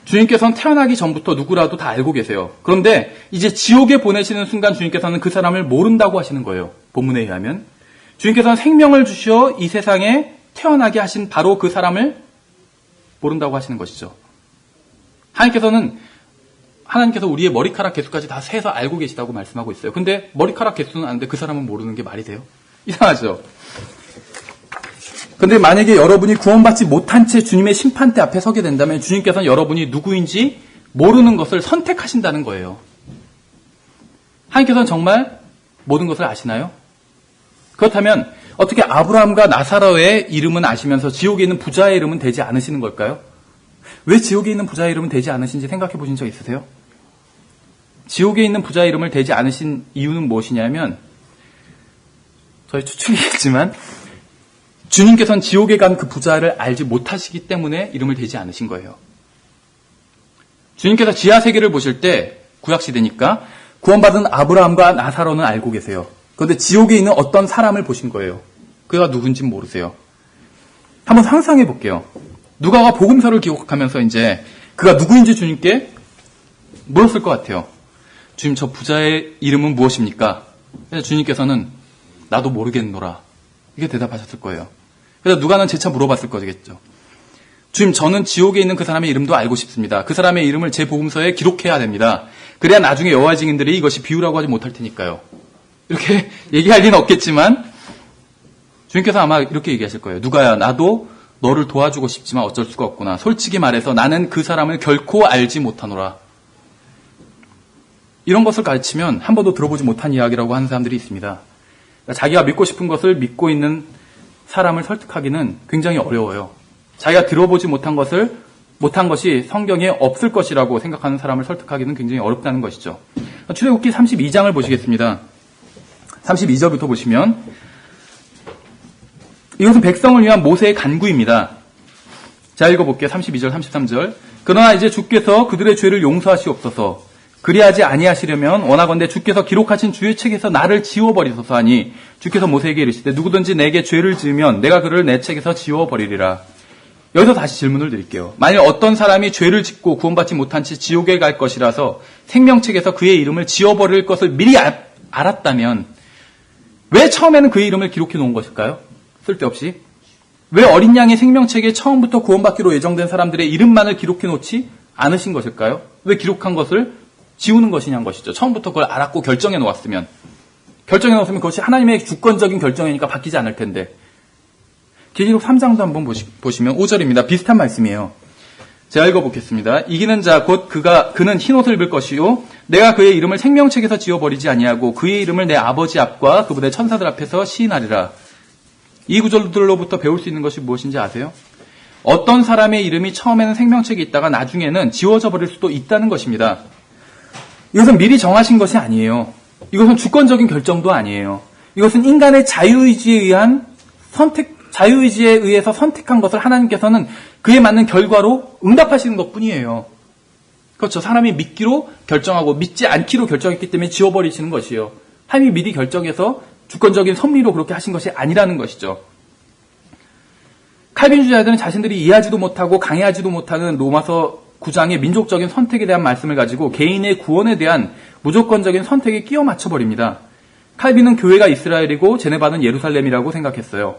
주님께서는 태어나기 전부터 누구라도 다 알고 계세요. 그런데 이제 지옥에 보내시는 순간 주님께서는 그 사람을 모른다고 하시는 거예요. 본문에 의하면. 주님께서는 생명을 주시어 이 세상에 태어나게 하신 바로 그 사람을 모른다고 하시는 것이죠. 하나님께서는 하나님께서 우리의 머리카락 개수까지 다 세서 알고 계시다고 말씀하고 있어요. 근데 머리카락 개수는 아는데 그 사람은 모르는 게 말이 돼요? 이상하죠? 근데 만약에 여러분이 구원받지 못한 채 주님의 심판대 앞에 서게 된다면 주님께서는 여러분이 누구인지 모르는 것을 선택하신다는 거예요. 하나님께서는 정말 모든 것을 아시나요? 그렇다면 어떻게 아브라함과 나사로의 이름은 아시면서 지옥에 있는 부자의 이름은 되지 않으시는 걸까요? 왜 지옥에 있는 부자의 이름은 되지 않으신지 생각해 보신 적 있으세요? 지옥에 있는 부자의 이름을 되지 않으신 이유는 무엇이냐면 저희 추측이겠지만 주님께서는 지옥에 간 그 부자를 알지 못하시기 때문에 이름을 대지 않으신 거예요. 주님께서 지하 세계를 보실 때 구약시대니까 구원받은 아브라함과 나사로는 알고 계세요. 그런데 지옥에 있는 어떤 사람을 보신 거예요. 그가 누군지 모르세요. 한번 상상해 볼게요. 누가가 복음서를 기록하면서 이제 그가 누구인지 주님께 물었을 것 같아요. 주님, 저 부자의 이름은 무엇입니까? 그래서 주님께서는 나도 모르겠노라. 이게 대답하셨을 거예요. 그래서 누가는 재차 물어봤을 거겠죠. 주님, 저는 지옥에 있는 그 사람의 이름도 알고 싶습니다. 그 사람의 이름을 제 복음서에 기록해야 됩니다. 그래야 나중에 여호와 증인들이 이것이 비유라고 하지 못할 테니까요. 이렇게 얘기할 리는 없겠지만 주님께서 아마 이렇게 얘기하실 거예요. 누가야, 나도 너를 도와주고 싶지만 어쩔 수가 없구나. 솔직히 말해서 나는 그 사람을 결코 알지 못하노라. 이런 것을 가르치면 한 번도 들어보지 못한 이야기라고 하는 사람들이 있습니다. 자기가 믿고 싶은 것을 믿고 있는 사람을 설득하기는 굉장히 어려워요. 자기가 들어보지 못한 것이 성경에 없을 것이라고 생각하는 사람을 설득하기는 굉장히 어렵다는 것이죠. 출애굽기 32장을 보시겠습니다. 32절부터 보시면 이것은 백성을 위한 모세의 간구입니다. 자, 읽어볼게요. 32절, 33절. 그러나 이제 주께서 그들의 죄를 용서하시옵소서. 그리하지 아니하시려면 원하건대 주께서 기록하신 주의 책에서 나를 지워버리소서 하니 주께서 모세에게 이르시되 누구든지 내게 죄를 지으면 내가 그를 내 책에서 지워버리리라. 여기서 다시 질문을 드릴게요. 만일 어떤 사람이 죄를 짓고 구원받지 못한 채 지옥에 갈 것이라서 생명책에서 그의 이름을 지워버릴 것을 미리 알았다면 왜 처음에는 그의 이름을 기록해 놓은 것일까요? 쓸데없이. 왜 어린 양의 생명책에 처음부터 구원받기로 예정된 사람들의 이름만을 기록해 놓지 않으신 것일까요? 왜 기록한 것을 지우는 것이냐는 것이죠. 처음부터 그걸 알았고 결정해 놓았으면 그것이 하나님의 주권적인 결정이니까 바뀌지 않을 텐데. 계시록 3장도 한번 보시면 5절입니다. 비슷한 말씀이에요. 제가 읽어보겠습니다. 이기는 자 곧 그는 흰옷을 입을 것이요 내가 그의 이름을 생명책에서 지워버리지 아니하고 그의 이름을 내 아버지 앞과 그분의 천사들 앞에서 시인하리라. 이 구절들로부터 배울 수 있는 것이 무엇인지 아세요? 어떤 사람의 이름이 처음에는 생명책에 있다가 나중에는 지워져 버릴 수도 있다는 것입니다. 이것은 미리 정하신 것이 아니에요. 이것은 주권적인 결정도 아니에요. 이것은 인간의 자유의지에 의해서 선택한 것을 하나님께서는 그에 맞는 결과로 응답하시는 것뿐이에요. 그렇죠. 사람이 믿기로 결정하고 믿지 않기로 결정했기 때문에 지워버리시는 것이요. 하나님이 미리 결정해서 주권적인 섭리로 그렇게 하신 것이 아니라는 것이죠. 칼빈주의자들은 자신들이 이해하지도 못하고 강해하지도 못하는 로마서 9장의 민족적인 선택에 대한 말씀을 가지고 개인의 구원에 대한 무조건적인 선택에 끼워 맞춰버립니다. 칼빈은 교회가 이스라엘이고 제네바는 예루살렘이라고 생각했어요.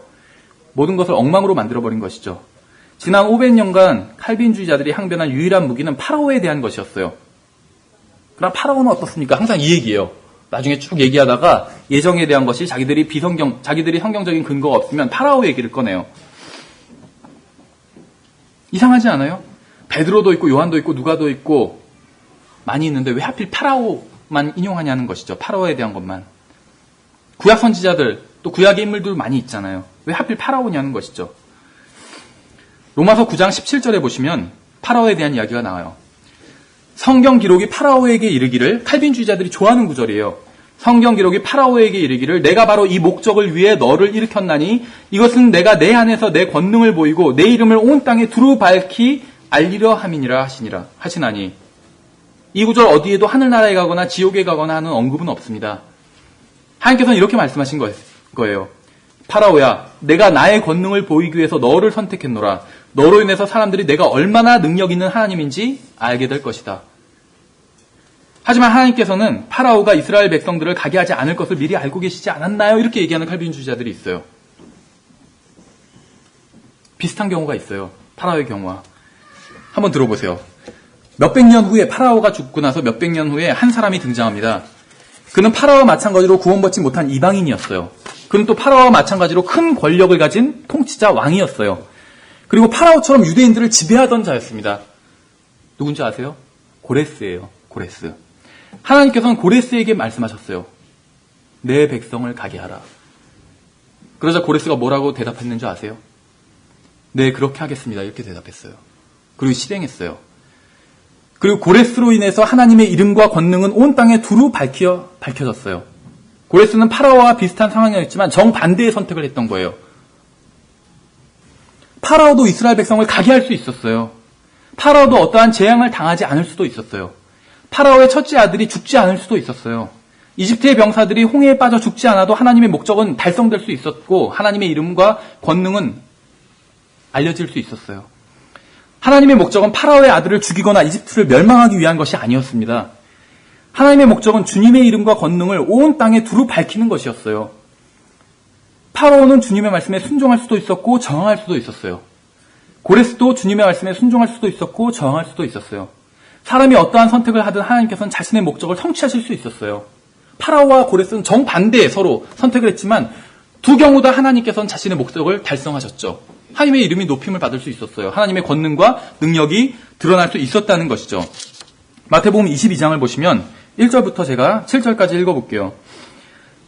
모든 것을 엉망으로 만들어버린 것이죠. 지난 500년간 칼빈주의자들이 항변한 유일한 무기는 파라오에 대한 것이었어요. 그럼 파라오는 어떻습니까? 항상 이 얘기예요. 나중에 쭉 얘기하다가 예정에 대한 것이 자기들이 성경적인 근거가 없으면 파라오 얘기를 꺼내요. 이상하지 않아요? 베드로도 있고 요한도 있고 누가도 있고 많이 있는데 왜 하필 파라오만 인용하냐는 것이죠. 파라오에 대한 것만. 구약 선지자들 또 구약의 인물들 많이 있잖아요. 왜 하필 파라오냐는 것이죠. 로마서 9장 17절에 보시면 파라오에 대한 이야기가 나와요. 성경 기록이 파라오에게 이르기를, 칼빈주의자들이 좋아하는 구절이에요. 성경 기록이 파라오에게 이르기를 내가 바로 이 목적을 위해 너를 일으켰나니 이것은 내가 내 안에서 내 권능을 보이고 내 이름을 온 땅에 두루 밝히 알리려 함이니라 하시나니. 이 구절 어디에도 하늘나라에 가거나 지옥에 가거나 하는 언급은 없습니다. 하나님께서는 이렇게 말씀하신 거예요. 파라오야, 내가 나의 권능을 보이기 위해서 너를 선택했노라. 너로 인해서 사람들이 내가 얼마나 능력 있는 하나님인지 알게 될 것이다. 하지만 하나님께서는 파라오가 이스라엘 백성들을 가게 하지 않을 것을 미리 알고 계시지 않았나요? 이렇게 얘기하는 칼빈주의자들이 있어요. 비슷한 경우가 있어요. 파라오의 경우와. 한번 들어보세요. 몇백 년 후에 파라오가 죽고 나서 몇백 년 후에 한 사람이 등장합니다. 그는 파라오와 마찬가지로 구원받지 못한 이방인이었어요. 그는 또 파라오와 마찬가지로 큰 권력을 가진 통치자 왕이었어요. 그리고 파라오처럼 유대인들을 지배하던 자였습니다. 누군지 아세요? 고레스예요. 고레스. 하나님께서는 고레스에게 말씀하셨어요. 내 백성을 가게 하라. 그러자 고레스가 뭐라고 대답했는지 아세요? 네, 그렇게 하겠습니다. 이렇게 대답했어요. 그리고 실행했어요. 그리고 고레스로 인해서 하나님의 이름과 권능은 온 땅에 두루 밝혀졌어요. 고레스는 파라오와 비슷한 상황이었지만 정반대의 선택을 했던 거예요. 파라오도 이스라엘 백성을 가게 할 수 있었어요. 파라오도 어떠한 재앙을 당하지 않을 수도 있었어요. 파라오의 첫째 아들이 죽지 않을 수도 있었어요. 이집트의 병사들이 홍해에 빠져 죽지 않아도 하나님의 목적은 달성될 수 있었고 하나님의 이름과 권능은 알려질 수 있었어요. 하나님의 목적은 파라오의 아들을 죽이거나 이집트를 멸망하기 위한 것이 아니었습니다. 하나님의 목적은 주님의 이름과 권능을 온 땅에 두루 밝히는 것이었어요. 파라오는 주님의 말씀에 순종할 수도 있었고 저항할 수도 있었어요. 고레스도 주님의 말씀에 순종할 수도 있었고 저항할 수도 있었어요. 사람이 어떠한 선택을 하든 하나님께서는 자신의 목적을 성취하실 수 있었어요. 파라오와 고레스는 정반대에 서로 선택을 했지만 두 경우 다 하나님께서는 자신의 목적을 달성하셨죠. 하나님의 이름이 높임을 받을 수 있었어요. 하나님의 권능과 능력이 드러날 수 있었다는 것이죠. 마태복음 22장을 보시면 1절부터 제가 7절까지 읽어볼게요.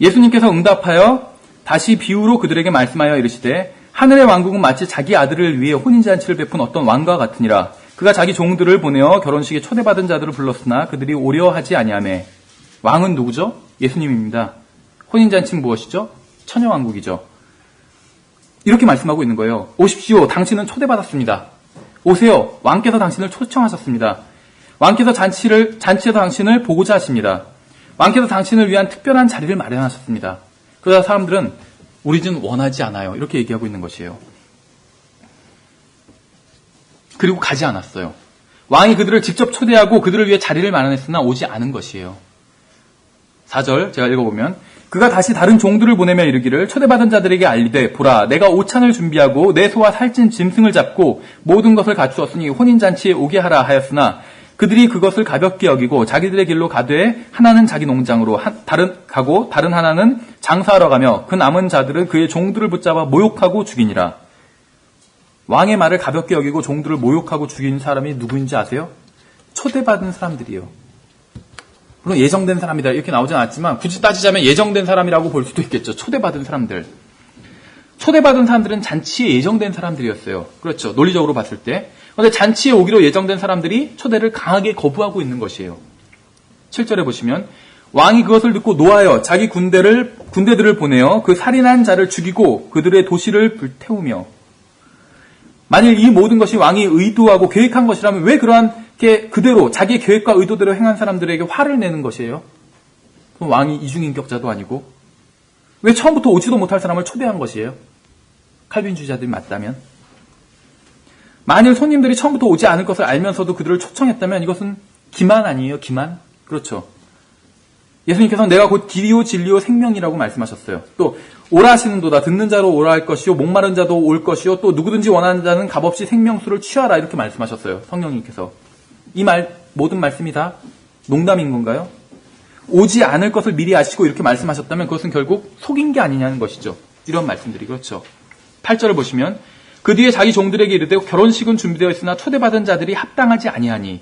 예수님께서 응답하여 다시 비유로 그들에게 말씀하여 이르시되 하늘의 왕국은 마치 자기 아들을 위해 혼인잔치를 베푼 어떤 왕과 같으니라. 그가 자기 종들을 보내어 결혼식에 초대받은 자들을 불렀으나 그들이 오려 하지 아니하매. 왕은 누구죠? 예수님입니다. 혼인잔치는 무엇이죠? 처녀왕국이죠. 이렇게 말씀하고 있는 거예요. 오십시오. 당신은 초대받았습니다. 오세요. 왕께서 당신을 초청하셨습니다. 왕께서 잔치에서 당신을 보고자 하십니다. 왕께서 당신을 위한 특별한 자리를 마련하셨습니다. 그러자 사람들은 우리는 원하지 않아요. 이렇게 얘기하고 있는 것이에요. 그리고 가지 않았어요. 왕이 그들을 직접 초대하고 그들을 위해 자리를 마련했으나 오지 않은 것이에요. 4절 제가 읽어보면 그가 다시 다른 종들을 보내며 이르기를 초대받은 자들에게 알리되 보라 내가 오찬을 준비하고 내 소와 살찐 짐승을 잡고 모든 것을 갖추었으니 혼인잔치에 오게 하라 하였으나 그들이 그것을 가볍게 여기고 자기들의 길로 가되 하나는 자기 농장으로 다른 하나는 장사하러 가며 그 남은 자들은 그의 종들을 붙잡아 모욕하고 죽이니라. 왕의 말을 가볍게 여기고 종들을 모욕하고 죽인 사람이 누구인지 아세요? 초대받은 사람들이에요. 물론 예정된 사람이다 이렇게 나오진 않았지만 굳이 따지자면 예정된 사람이라고 볼 수도 있겠죠. 초대받은 사람들. 초대받은 사람들은 잔치에 예정된 사람들이었어요. 그렇죠. 논리적으로 봤을 때. 그런데 잔치에 오기로 예정된 사람들이 초대를 강하게 거부하고 있는 것이에요. 7절에 보시면 왕이 그것을 듣고 노하여 자기 군대들을 보내어 그 살인한 자를 죽이고 그들의 도시를 불태우며. 만일 이 모든 것이 왕이 의도하고 계획한 것이라면 왜 그러한 게 그대로 자기의 계획과 의도대로 행한 사람들에게 화를 내는 것이에요? 그럼 왕이 이중인격자도 아니고 왜 처음부터 오지도 못할 사람을 초대한 것이에요? 칼빈주의자들이 맞다면? 만일 손님들이 처음부터 오지 않을 것을 알면서도 그들을 초청했다면 이것은 기만 아니에요? 기만? 그렇죠. 예수님께서는 내가 곧 길이요 진리요 생명이라고 말씀하셨어요. 또 오라 하시는도다 듣는 자로 오라 할 것이요 목마른 자도 올 것이요 또 누구든지 원하는 자는 값없이 생명수를 취하라 이렇게 말씀하셨어요. 성령님께서. 이 모든 말씀이 다 농담인 건가요? 오지 않을 것을 미리 아시고 이렇게 말씀하셨다면 그것은 결국 속인 게 아니냐는 것이죠. 이런 말씀들이 그렇죠. 8절을 보시면 그 뒤에 자기 종들에게 이르되 결혼식은 준비되어 있으나 초대받은 자들이 합당하지 아니하니.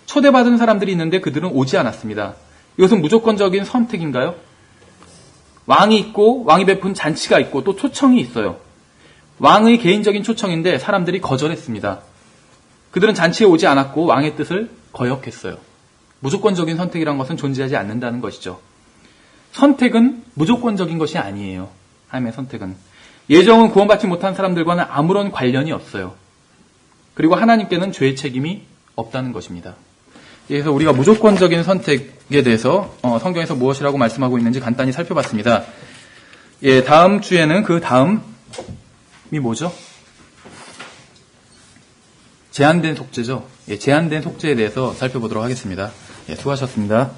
초대받은 사람들이 있는데 그들은 오지 않았습니다. 이것은 무조건적인 선택인가요? 왕이 있고 왕이 베푼 잔치가 있고 또 초청이 있어요. 왕의 개인적인 초청인데 사람들이 거절했습니다. 그들은 잔치에 오지 않았고 왕의 뜻을 거역했어요. 무조건적인 선택이란 것은 존재하지 않는다는 것이죠. 선택은 무조건적인 것이 아니에요. 하나님의 선택은. 예정은 구원받지 못한 사람들과는 아무런 관련이 없어요. 그리고 하나님께는 죄의 책임이 없다는 것입니다. 그래서 우리가 무조건적인 선택에 대해서 성경에서 무엇이라고 말씀하고 있는지 간단히 살펴봤습니다. 예, 다음 주에는 그 다음이 뭐죠? 제한된 속죄죠. 예, 제한된 속죄에 대해서 살펴보도록 하겠습니다. 예, 수고하셨습니다.